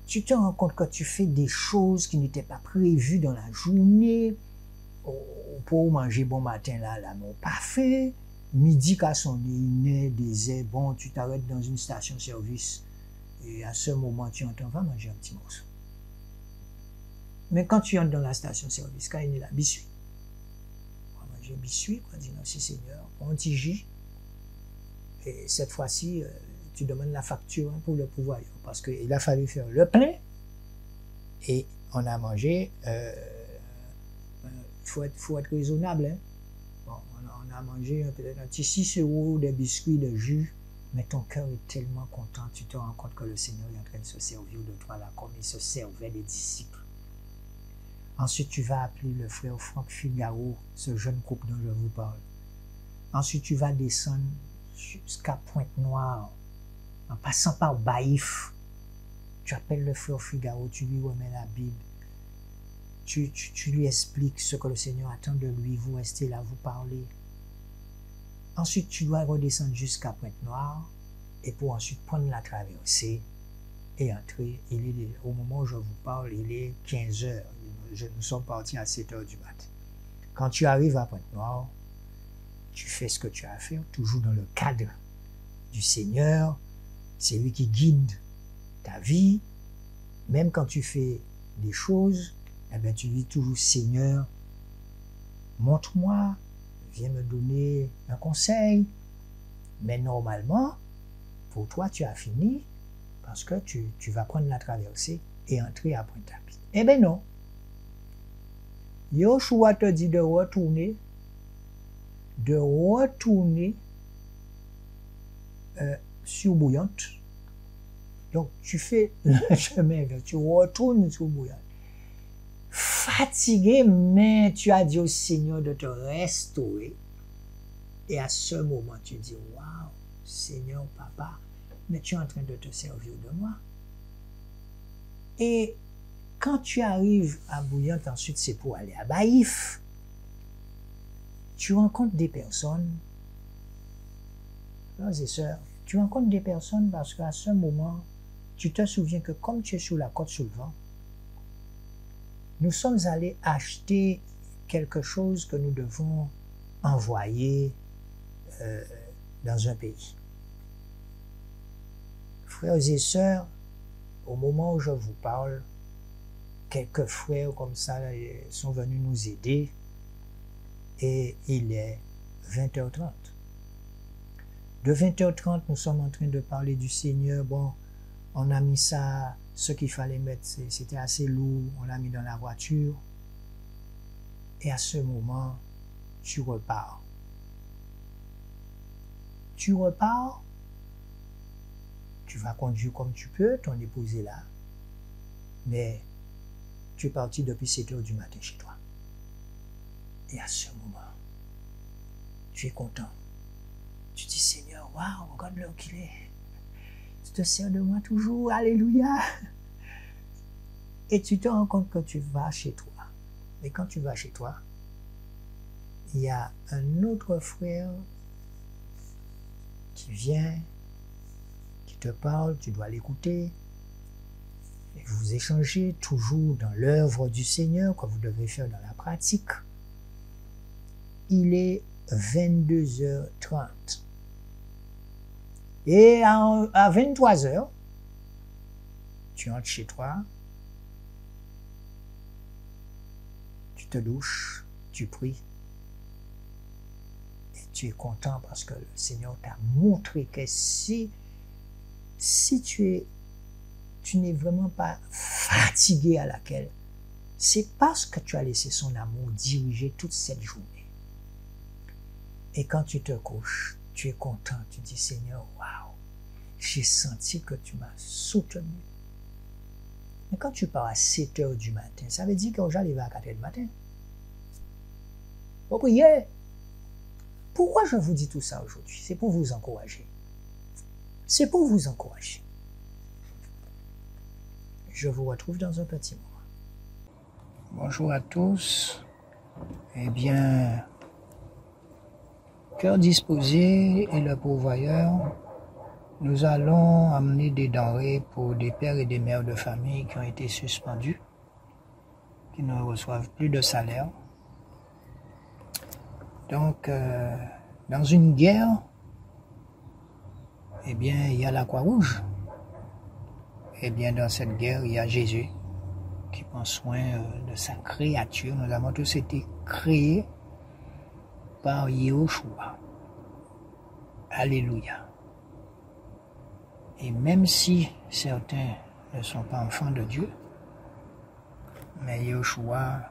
tu te rends compte que tu fais des choses qui n'étaient pas prévues dans la journée. Pour manger bon matin, là, non, pas fait. Midi qu'à sonner, il disait, bon, tu t'arrêtes dans une station-service et à ce moment, tu entends, va manger un petit morceau. Mais quand tu entres dans la station-service, quand il est là, biscuit. On va manger biscuit, on dit, merci Seigneur, on t'y gît. Et cette fois-ci, tu demandes la facture pour le pourvoyeur parce qu'il a fallu faire le plein et on a mangé. Faut être raisonnable, hein. On a mangé peut-être un petit 6 € de biscuits, de jus, mais ton cœur est tellement content, tu te rends compte que le Seigneur est en train de se servir de toi là, comme il se servait des disciples. Ensuite, tu vas appeler le frère Franck Figaro, ce jeune couple dont je vous parle. Ensuite, tu vas descendre jusqu'à Pointe-Noire, en passant par Baïf. Tu appelles le frère Figaro, tu lui remets la Bible. Tu lui expliques ce que le Seigneur attend de lui, vous restez là, vous parlez. Ensuite, tu dois redescendre jusqu'à Pointe-Noire et pour ensuite prendre la traversée et entrer. Au moment où je vous parle, il est 15 heures. Nous sommes partis à 7 heures du matin. Quand tu arrives à Pointe-Noire, tu fais ce que tu as à faire, toujours dans le cadre du Seigneur. C'est lui qui guide ta vie. Même quand tu fais des choses, eh bien, tu dis toujours, Seigneur, montre-moi, viens me donner un conseil. Mais normalement, pour toi, tu as fini parce que tu vas prendre la traversée et entrer à Pointe-à-Pitre. Eh bien non. Yahushua te dit de retourner sur Bouillante. Donc, tu fais le chemin, tu retournes sur Bouillante. Fatigué, mais tu as dit au Seigneur de te restaurer. Et à ce moment, tu dis, waouh, Seigneur, papa, mais tu es en train de te servir de moi. Et quand tu arrives à Bouillante, ensuite c'est pour aller à Baïf, tu rencontres des personnes, frères et sœurs, tu rencontres des personnes parce qu'à ce moment, tu te souviens que comme tu es sur la côte sous le vent, nous sommes allés acheter quelque chose que nous devons envoyer dans un pays. Frères et sœurs, au moment où je vous parle, quelques frères comme ça sont venus nous aider et il est 20h30. De 20h30, nous sommes en train de parler du Seigneur. Bon, on a mis ça, ce qu'il fallait mettre, c'était assez lourd, on l'a mis dans la voiture. Et à ce moment, tu repars. Tu repars, tu vas conduire comme tu peux, ton épouse est là, mais tu es parti depuis 7h du matin chez toi. Et à ce moment, tu es content. Tu dis, Seigneur, waouh, regarde l'heure qu'il est. Tu te sers de moi toujours, alléluia. Et tu te rends compte que tu vas chez toi. Et quand tu vas chez toi, il y a un autre frère qui vient, qui te parle, tu dois l'écouter. Et vous échangez toujours dans l'œuvre du Seigneur que vous devez faire dans la pratique. Il est 22h30. Et à 23h, tu entres chez toi, tu te douches, tu pries, et tu es content parce que le Seigneur t'a montré que si tu n'es vraiment pas fatigué à laquelle, c'est parce que tu as laissé son amour diriger toute cette journée. Et quand tu te couches, tu es content, tu dis Seigneur, waouh, j'ai senti que tu m'as soutenu. Mais quand tu pars à 7h du matin, ça veut dire que j'arrive à 4h du matin. Vous priez. Pourquoi je vous dis tout ça aujourd'hui? C'est pour vous encourager. C'est pour vous encourager. Je vous retrouve dans un petit moment. Bonjour à tous. Eh bien, Cœur disposé et le pourvoyeur, nous allons amener des denrées pour des pères et des mères de famille qui ont été suspendus, qui ne reçoivent plus de salaire. Donc, dans une guerre, eh bien, il y a la Croix-Rouge. Eh bien, dans cette guerre, il y a Jésus qui prend soin de sa créature. Nous avons tous été créés par Yahushua. Alléluia. Et même si certains ne sont pas enfants de Dieu, mais Yahushua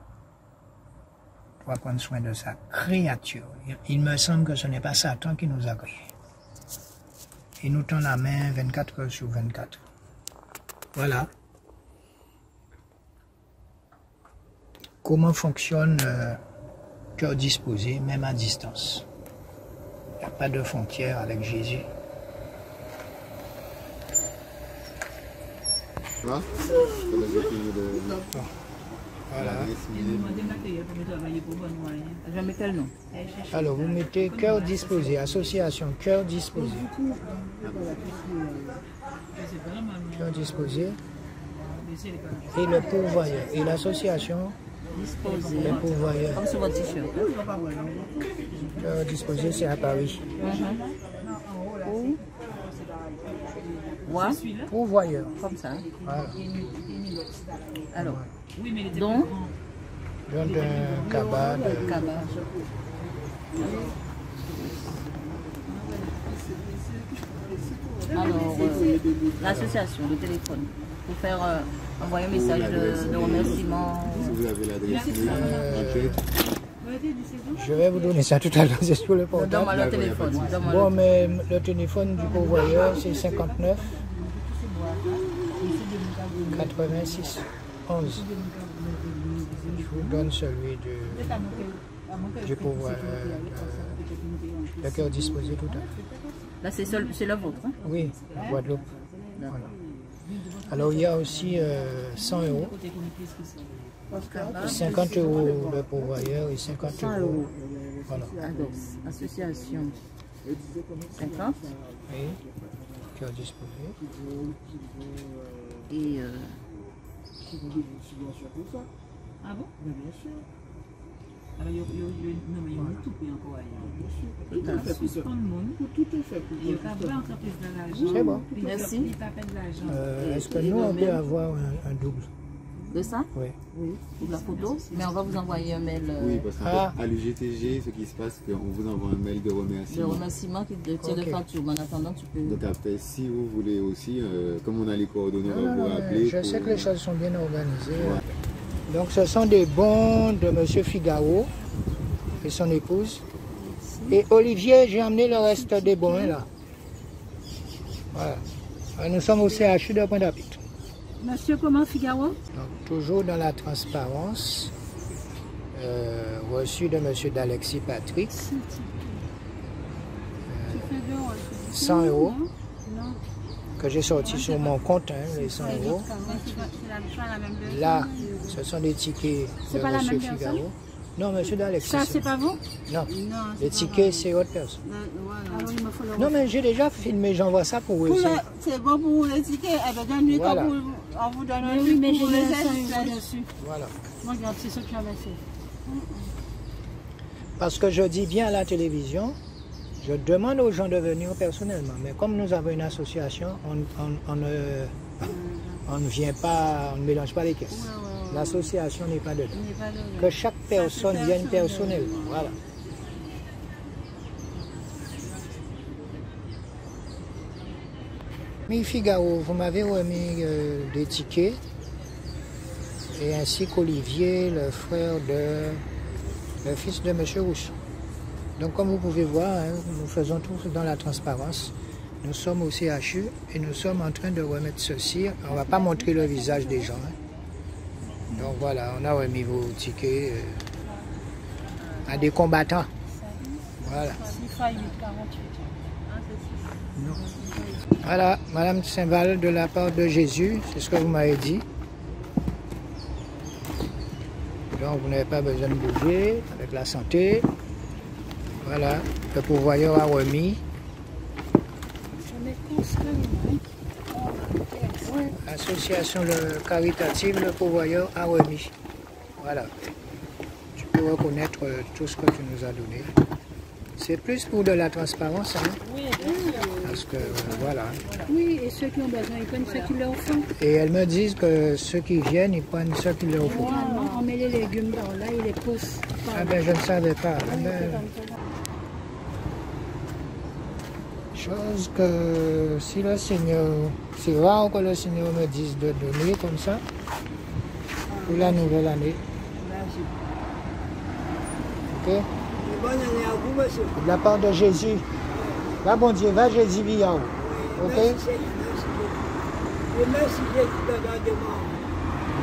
doit prendre soin de sa créature. Il me semble que ce n'est pas Satan qui nous a créés. Il nous tend la main 24 heures sur 24. Voilà. Comment fonctionne Cœur disposé, même à distance. Il n'y a pas de frontière avec Jésus. Voilà. Alors, vous mettez Cœur disposé, association Cœur disposé. Cœur disposé. Et le pourvoyeur. Et l'association Disposé. Le pourvoyeur. Comme sur votre t-shirt. Cœur disposé, c'est à Paris. Ouais. Pourvoyeur. Comme ça. Voilà. Alors, donc, Don d'un cabas. cabas. Alors, l'association, le téléphone, pour faire envoyer un message de remerciement. Vous avez l'adresse mail. Je vais vous donner ça tout à l'heure, c'est sur le portable. Donne-moi le téléphone. Bon, mais le téléphone du pourvoyeur, c'est 59 86 11. Je vous donne celui du pourvoyeur, le Cœur disposé tout à l'heure. Là, c'est le vôtre. Hein? Oui, la Guadeloupe. Voilà. Alors, il y a aussi 100 €. 50 € le pourvoyeur et 50 €. Voilà. Alors, association 50 Oui, Cœur disposé. et Ah bon? Bien sûr. Alors, il y a tout pris encore. Tout est fait pour ça. Tout est fait pour Il y a pas besoin encore plus de l'argent. C'est bon. Merci. Il n'y a pas fait de l'argent. Est-ce que nous, on peut avoir un double? De ça? Oui. Oui. Pour la photo. Mais on va vous envoyer un mail Oui, parce qu'à l'UGTG, ce qui se passe, c'est qu'on vous envoie un mail de de remerciement. remerciement qui tient de facture. Mais en attendant, tu peux. Donc après, si vous voulez aussi, comme on a les coordonnées, on va Non, vous non, rappeler. je sais que les choses sont bien organisées. Ouais. Donc ce sont des bons de M. Figaro et son épouse. Et Olivier, j'ai emmené le reste des bons là. Voilà. Nous sommes au CHU de Pointe-à-Pitre. Monsieur, comment Figaro? Donc, toujours dans la transparence, reçu de M. D'Alexis Patrick, 100 € que j'ai sorti sur mon compte, hein, les 100 €. Là, ce sont des tickets de pas la M. même Figaro. personne? Non, M. D'Alexis. Ça, c'est pas vous? Non, Non, les tickets, c'est autre personne. alors il me faut le Non, mais j'ai déjà filmé, j'envoie ça pour eux. Pour c'est bon pour vous les tickets, eh bien, donne-lui Voilà. on vous donne un Mais oui, mais pour j'ai les mis extraits. 100 € dessus. Voilà. Moi, regarde, c'est ce que j'avais fait. Parce que je dis bien à la télévision, je demande aux gens de venir personnellement. Mais comme nous avons une association, on ne vient pas, on ne mélange pas les caisses. L'association n'est pas dedans. Que chaque personne vienne personnellement. Voilà. Mi Figaro, vous m'avez remis des tickets. Et ainsi qu'Olivier, le frère le fils de M. Rousseau. Donc comme vous pouvez voir, hein, nous faisons tout dans la transparence. Nous sommes au CHU et nous sommes en train de remettre ceci. On ne va pas montrer le visage des gens. Hein. Donc voilà, on a remis vos tickets à des combattants. Voilà. Non. Voilà, Madame Saint-Val, de la part de Jésus, c'est ce que vous m'avez dit. Donc vous n'avez pas besoin de bouger avec la santé. Voilà, le pourvoyeur a remis. L'association caritative, le pourvoyeur a remis. Voilà. Tu peux reconnaître tout ce que tu nous as donné. C'est plus pour de la transparence, hein? Oui, Parce que voilà. oui, et ceux qui ont besoin, ils prennent ce qu'ils leur font. Et elles me disent que ceux qui viennent, ils prennent ce qu'il leur faut. Finalement, on met les légumes dans là, ils les poussent. Ah ben je ne savais pas. Ah ben, chose que si le Seigneur, c'est rare que le Seigneur me dise de donner comme ça pour la nouvelle année. Ok? De la part de Jésus. Va bon Dieu, va Jésus via vous. Ok?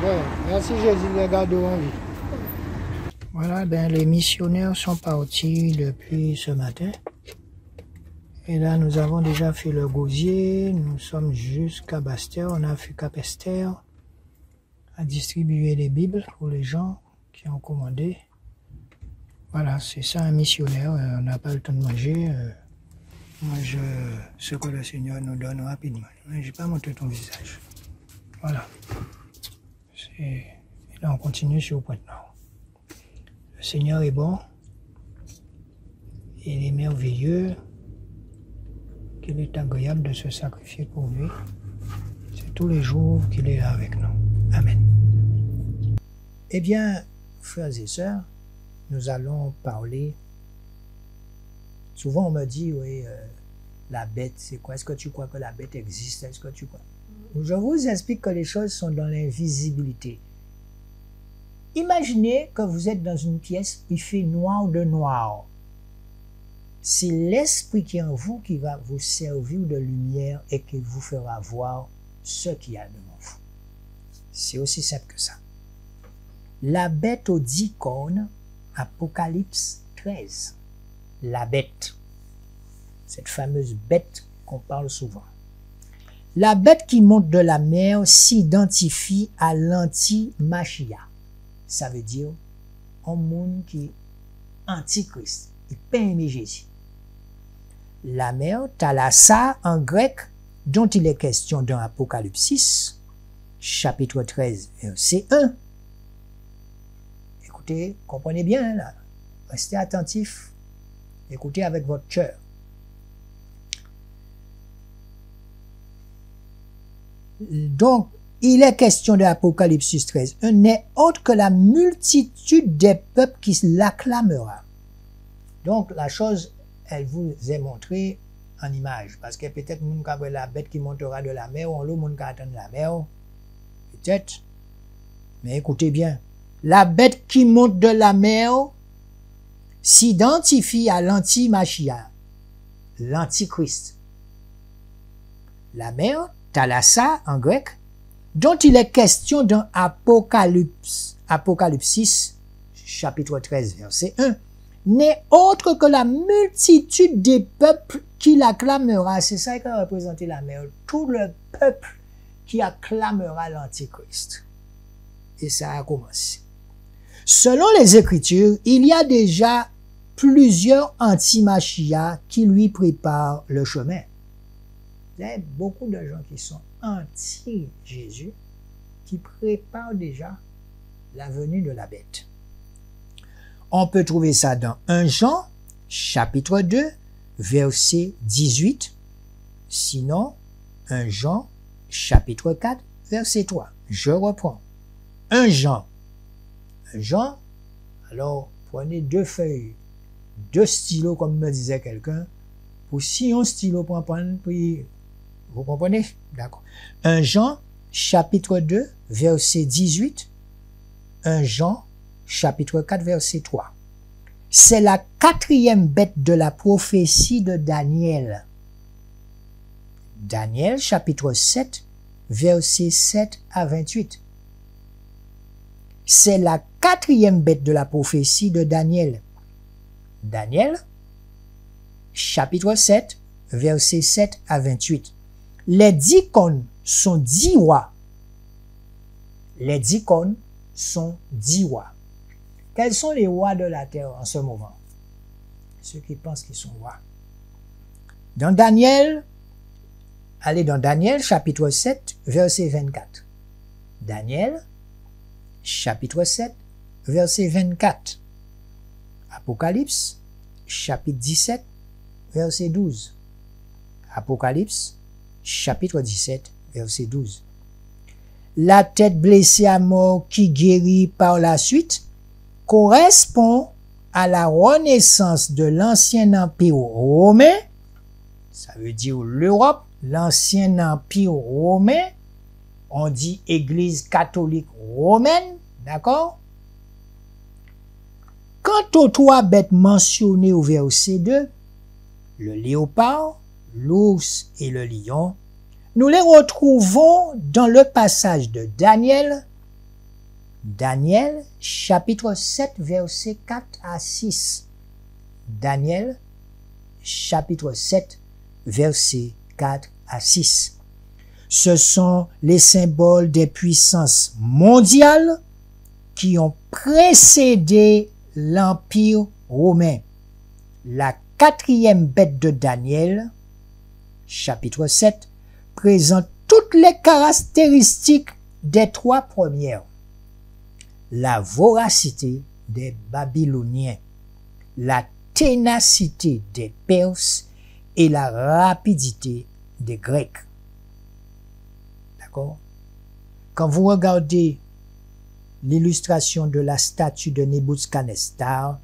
Bien, merci Jésus, les gardes en vie. Voilà, ben les missionnaires sont partis depuis ce matin. Et là, nous avons déjà fait le gosier, nous sommes jusqu'à Basse-Terre, on a fait Cap-Esther à distribuer les Bibles pour les gens qui ont commandé. Voilà, c'est ça un missionnaire, on n'a pas le temps de manger. Mange ce que le Seigneur nous donne rapidement. Je n'ai pas montré ton visage. Voilà. Et là, on continue sur Pointe-Nord. Le Seigneur est bon, il est merveilleux. Qu'il est agréable de se sacrifier pour lui. C'est tous les jours qu'il est là avec nous. Amen. Eh bien, frères et sœurs, nous allons parler. Souvent on me dit, oui, la bête, c'est quoi? Est-ce que tu crois que la bête existe? Est-ce que tu crois? Je vous explique que les choses sont dans l'invisibilité. Imaginez que vous êtes dans une pièce, il fait noir de noir. C'est l'esprit qui est en vous qui va vous servir de lumière et qui vous fera voir ce qu'il y a devant vous. C'est aussi simple que ça. La bête aux 10 cornes, Apocalypse 13. La bête. Cette fameuse bête qu'on parle souvent. La bête qui monte de la mer s'identifie à l'anti-machia. Ça veut dire un monde qui est antichrist. Il peut aimer Jésus. La mer, Thalassa en grec, dont il est question dans Apocalypse 6, chapitre 13, verset 1. Écoutez, comprenez bien là. Restez attentifs. Écoutez avec votre cœur. Donc, il est question de Apocalypse 13. Un n'est autre que la multitude des peuples qui l'acclamera. Donc, la chose, elle vous est montrée en image. Parce que peut-être, moun ka la bête qui montera de la mer, ou l'autre moun ka attendre la mer. Peut-être. Mais écoutez bien. La bête qui monte de la mer s'identifie à l'anti-Machia, l'antichrist. La mer, Thalassa en grec, dont il est question dans Apocalypse 6, chapitre 13, verset 1, n'est autre que la multitude des peuples qui l'acclamera. C'est ça qui a représenté la mer. Tout le peuple qui acclamera l'antichrist. Et ça a commencé. Selon les Écritures, il y a déjà plusieurs anti-Machia qui lui préparent le chemin. Il y a beaucoup de gens qui sont anti-Jésus, qui préparent déjà la venue de la bête. On peut trouver ça dans 1 Jean, chapitre 2, verset 18. Sinon, 1 Jean, chapitre 4, verset 3. Je reprends. 1 Jean. 1 Jean, alors prenez 2 feuilles, 2 stylos, comme me disait quelqu'un, pour si un stylo pour prendre, puis vous comprenez? D'accord. 1 Jean, chapitre 2, verset 18. 1 Jean, chapitre 4, verset 3. C'est la 4e bête de la prophétie de Daniel. Daniel, chapitre 7, verset 7 à 28. C'est la 4e bête de la prophétie de Daniel. Daniel, chapitre 7, verset 7 à 28. Les 10 cônes sont 10 rois. Les 10 cônes sont 10 rois. Quels sont les rois de la terre en ce moment? Ceux qui pensent qu'ils sont rois. Dans Daniel, allez dans Daniel, chapitre 7, verset 24. Daniel, chapitre 7, verset 24. Apocalypse, chapitre 17, verset 12. Apocalypse, chapitre 17, verset 12. La tête blessée à mort qui guérit par la suite correspond à la renaissance de l'ancien empire romain, ça veut dire l'Europe, l'ancien empire romain, on dit Église catholique romaine, d'accord? Quant aux 3 bêtes mentionnées au verset 2, le léopard, l'ours et le lion, nous les retrouvons dans le passage de Daniel, Daniel, chapitre 7, verset 4 à 6. Daniel, chapitre 7, verset 4 à 6. Ce sont les symboles des puissances mondiales qui ont précédé l'Empire romain. La 4e bête de Daniel, chapitre 7, présente toutes les caractéristiques des 3 premières. La voracité des Babyloniens, la ténacité des Perses et la rapidité des Grecs. D'accord? Quand vous regardez l'illustration de la statue de Nebuchadnezzar,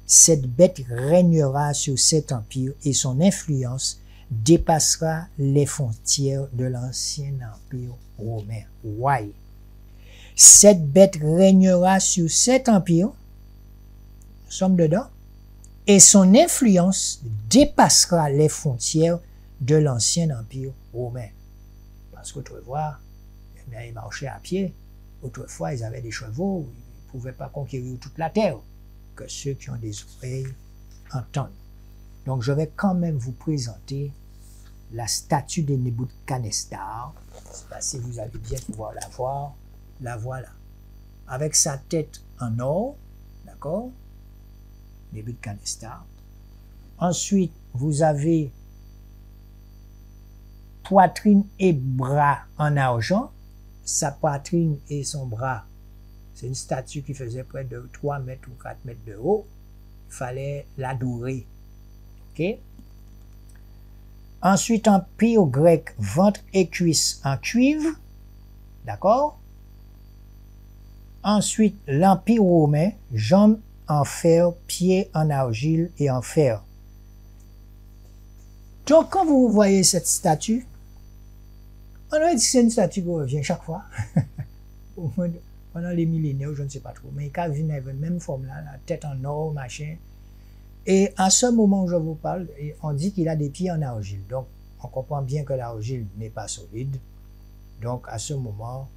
cette bête régnera sur cet empire et son influence dépassera les frontières de l'ancien empire romain. Why? Cette bête régnera sur cet empire, nous sommes dedans, et son influence dépassera les frontières de l'ancien empire romain. Parce qu'autrefois, ils marchaient à pied, autrefois ils avaient des chevaux, ils ne pouvaient pas conquérir toute la terre, que ceux qui ont des oreilles entendent. Donc je vais quand même vous présenter la statue de Nebuchadnezzar. Je ne sais pas si vous allez bien pouvoir la voir. La voilà. Avec sa tête en or, d'accord? Nebuchadnezzar. Ensuite, vous avez poitrine et bras en argent. Sa poitrine et son bras, c'est une statue qui faisait près de 3 mètres ou 4 mètres de haut. il fallait l'adorer. Ok? Ensuite, empire grec, ventre et cuisse en cuivre. D'accord? Ensuite, l'empire romain, jambes en fer, pieds en argile et en fer. Donc, quand vous voyez cette statue, on aurait dit que c'est une statue qui revient chaque fois. Pendant les millénaires, je ne sais pas trop. Mais quand vient avec la même forme là, la tête en or, machin. Et à ce moment où je vous parle, on dit qu'il a des pieds en argile. Donc, on comprend bien que l'argile n'est pas solide. Donc, à ce moment,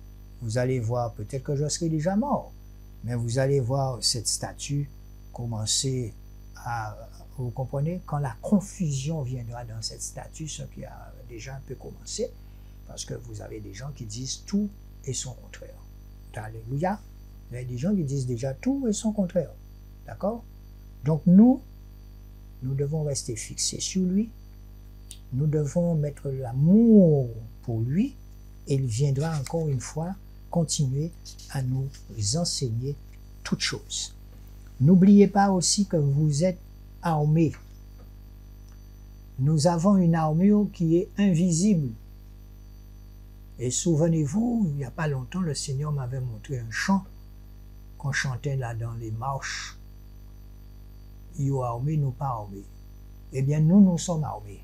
vous allez voir, peut-être que je serai déjà mort, mais vous allez voir cette statue commencer à, vous comprenez, quand la confusion viendra dans cette statue, ce qui a déjà un peu commencé, parce que vous avez des gens qui disent tout et son contraire. Alléluia. Vous avez des gens qui disent déjà tout et son contraire. D'accord? Donc nous devons rester fixés sur lui. Nous devons mettre l'amour pour lui et il viendra encore une fois continuer à nous enseigner toutes choses. N'oubliez pas aussi que vous êtes armés. Nous avons une armure qui est invisible. Et souvenez-vous, il n'y a pas longtemps, le Seigneur m'avait montré un chant qu'on chantait là dans les marches. Yo armé, nous pas armés. Eh bien, nous sommes armés.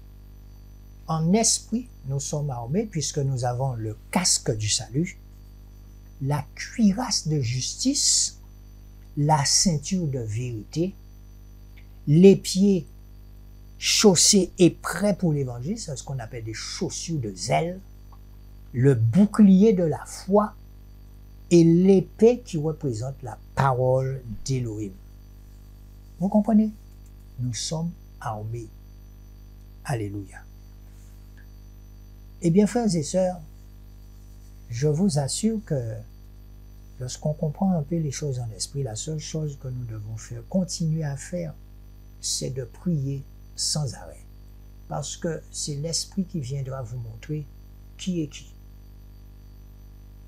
En esprit, nous sommes armés puisque nous avons le casque du salut, la cuirasse de justice, la ceinture de vérité, les pieds chaussés et prêts pour l'évangile, c'est ce qu'on appelle des chaussures de zèle, le bouclier de la foi et l'épée qui représente la parole d'Élohim. Vous comprenez? Nous sommes armés. Alléluia. Eh bien, frères et sœurs, je vous assure que lorsqu'on comprend un peu les choses en esprit, la seule chose que nous devons faire, continuer à faire, c'est de prier sans arrêt. Parce que c'est l'esprit qui viendra vous montrer qui est qui.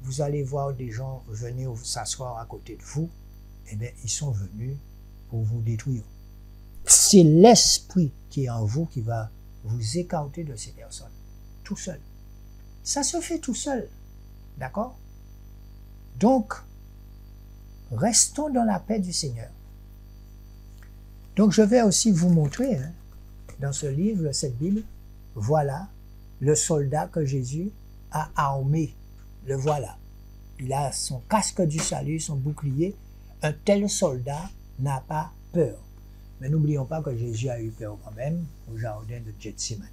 Vous allez voir des gens venir s'asseoir à côté de vous, eh bien, ils sont venus pour vous détruire. C'est l'esprit qui est en vous qui va vous écarter de ces personnes, tout seul. Ça se fait tout seul, d'accord? Donc, restons dans la paix du Seigneur. Donc, je vais aussi vous montrer, dans ce livre, cette Bible, voilà le soldat que Jésus a armé. Le voilà. Il a son casque du salut, son bouclier. Un tel soldat n'a pas peur. Mais n'oublions pas que Jésus a eu peur quand même au jardin de Gethsémane.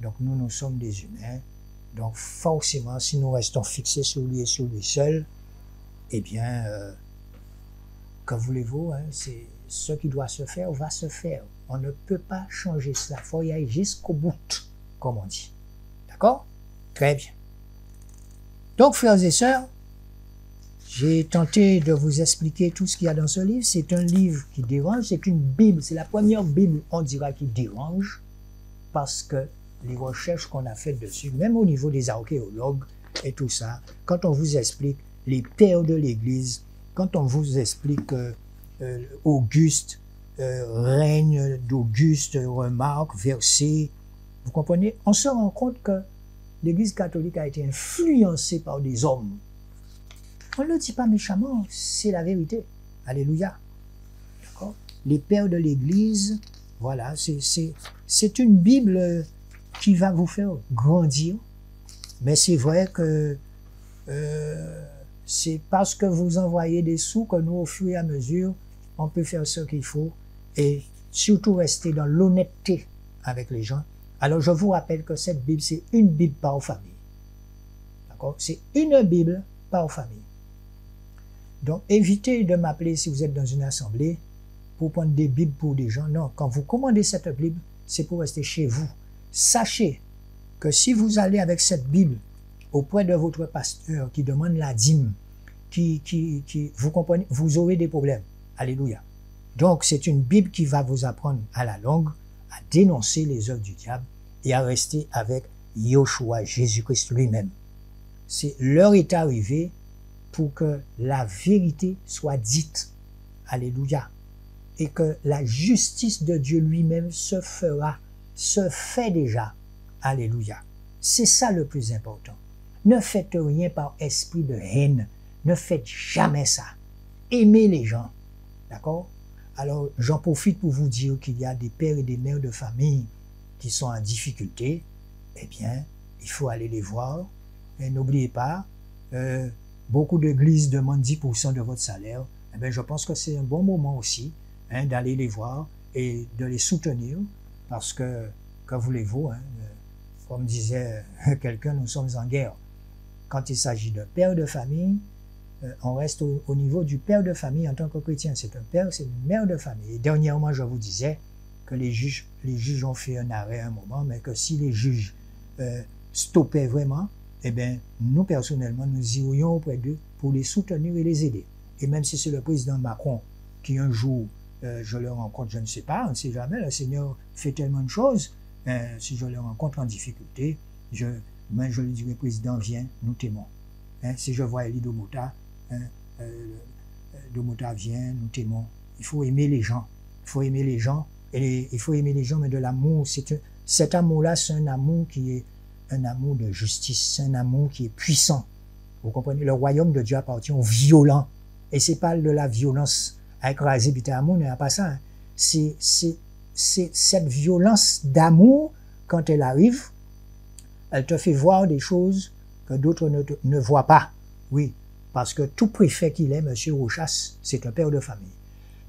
Donc nous sommes des humains. Donc forcément, si nous restons fixés sur lui et sur lui seul, eh bien, que voulez-vous, c'est ce qui doit se faire, va se faire. On ne peut pas changer cela. Il faut y aller jusqu'au bout, comme on dit. D'accord? Très bien. Donc, frères et sœurs, j'ai tenté de vous expliquer tout ce qu'il y a dans ce livre. C'est un livre qui dérange, c'est une Bible, c'est la première Bible, on dira, qui dérange, parce que les recherches qu'on a faites dessus, même au niveau des archéologues et tout ça, quand on vous explique les pères de l'Église, quand on vous explique Auguste, règne d'Auguste, remarque, verset, vous comprenez, on se rend compte que l'Église catholique a été influencée par des hommes. On ne le dit pas méchamment, c'est la vérité. Alléluia. D'accord? Les pères de l'Église, voilà, c'est une Bible qui va vous faire grandir. Mais c'est vrai que c'est parce que vous envoyez des sous que nous, au fur et à mesure, on peut faire ce qu'il faut et surtout rester dans l'honnêteté avec les gens. Alors, je vous rappelle que cette Bible, c'est une Bible par famille. D'accord? C'est une Bible par famille. Donc, évitez de m'appeler si vous êtes dans une assemblée pour prendre des Bibles pour des gens. Non, quand vous commandez cette Bible, c'est pour rester chez vous. Sachez que si vous allez avec cette Bible auprès de votre pasteur qui demande la dîme, vous comprenez, vous aurez des problèmes. Alléluia. Donc, c'est une Bible qui va vous apprendre à la longue à dénoncer les œuvres du diable et à rester avec Yeshua, Jésus-Christ lui-même. L'heure est arrivée pour que la vérité soit dite. Alléluia. et que la justice de Dieu lui-même se fait déjà. Alléluia. C'est ça le plus important. Ne faites rien par esprit de haine. Ne faites jamais ça. Aimez les gens. D'accord? Alors, j'en profite pour vous dire qu'il y a des pères et des mères de famille qui sont en difficulté. Eh bien, il faut aller les voir. Et n'oubliez pas, beaucoup d'églises demandent 10% de votre salaire. Eh bien, je pense que c'est un bon moment aussi d'aller les voir et de les soutenir parce que, que voulez-vous, comme disait quelqu'un, nous sommes en guerre. Quand il s'agit d'un père de famille, on reste au niveau du père de famille en tant que chrétien. C'est un père, c'est une mère de famille. Et dernièrement, je vous disais que les juges ont fait un arrêt à un moment, mais que si les juges stoppaient vraiment, eh bien, nous, personnellement, nous irions auprès d'eux pour les soutenir et les aider. Et même si c'est le président Macron qui, un jour, je le rencontre, je ne sais pas, on ne sait jamais, le Seigneur fait tellement de choses. Si je le rencontre en difficulté, je lui dirai, président, viens, nous t'aimons. Si je vois Elie Domota, Domota vient, nous t'aimons. Il faut aimer les gens. Il faut aimer les gens. Et il faut aimer les gens, mais de l'amour. Cet amour-là, c'est un amour qui est un amour de justice. C'est un amour qui est puissant. Vous comprenez? Le royaume de Dieu appartient aux violents. Et c'est pas de la violence à écraser, puis amour, il n'y a pas ça. C'est cette violence d'amour, quand elle arrive, elle te fait voir des choses que d'autres ne voient pas. Oui, parce que tout préfet qu'il est, M. Rochas, c'est un père de famille.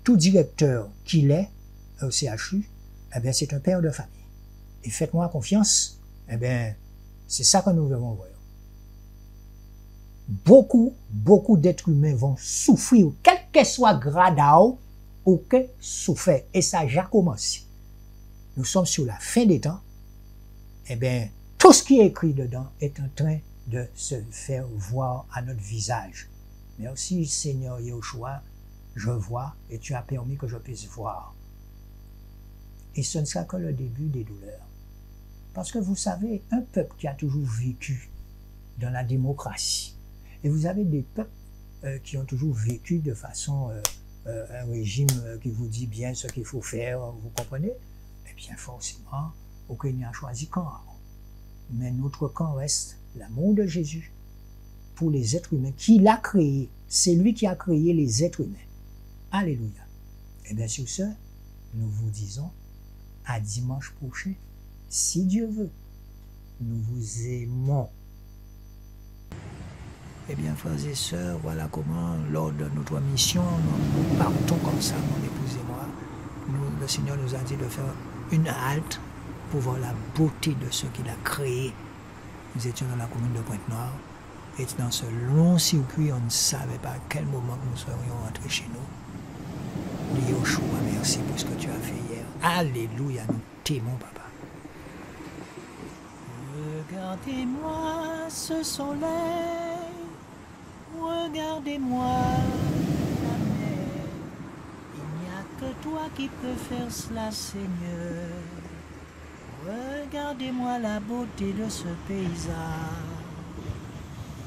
Tout directeur qu'il est au CHU, eh bien, c'est un père de famille. Et faites-moi confiance, eh bien, c'est ça que nous devons voir. Beaucoup d'êtres humains vont souffrir, quel que soit grade ou que souffert. Et ça a déjà commencé. Nous sommes sur la fin des temps. Eh bien, tout ce qui est écrit dedans est en train de se faire voir à notre visage. Merci Seigneur Yahushua, je vois et tu as permis que je puisse voir. Et ce ne sera que le début des douleurs. Parce que vous savez, un peuple qui a toujours vécu dans la démocratie, et vous avez des peuples qui ont toujours vécu de façon, un régime qui vous dit bien ce qu'il faut faire, vous comprenez? Eh bien forcément, aucun n'a choisi camp. Mais notre camp reste l'amour de Jésus pour les êtres humains qu'il a créé. C'est lui qui a créé les êtres humains. Alléluia. Et bien sur ce, nous vous disons à dimanche prochain, si Dieu veut. Nous vous aimons. Eh bien, frères et sœurs, voilà comment, lors de notre mission, nous partons comme ça, mon épouse et moi. Le Seigneur nous a dit de faire une halte pour voir la beauté de ce qu'il a créé. Nous étions dans la commune de Pointe-Noire, et dans ce long circuit, on ne savait pas à quel moment nous serions rentrés chez nous. Yahushua, merci pour ce que tu as fait hier. Alléluia, nous t'aimons, papa. Regardez-moi ce soleil, regardez-moi la mer. Il n'y a que toi qui peux faire cela, Seigneur. Regardez-moi la beauté de ce paysage.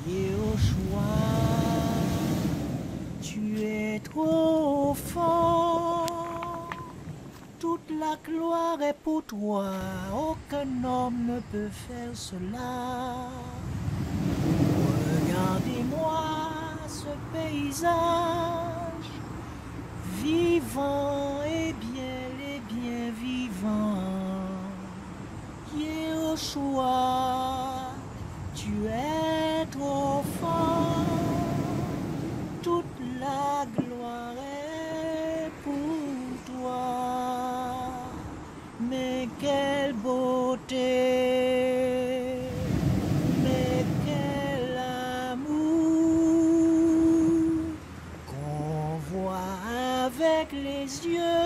Yahushua, tu es trop fort. Toute la gloire est pour toi. Aucun homme ne peut faire cela. Regardez-moi ce paysage vivant et bien vivant. Yahushua, tu es trop fort, toute la gloire est pour toi. Mais quelle beauté, mais quel amour qu'on voit avec les yeux.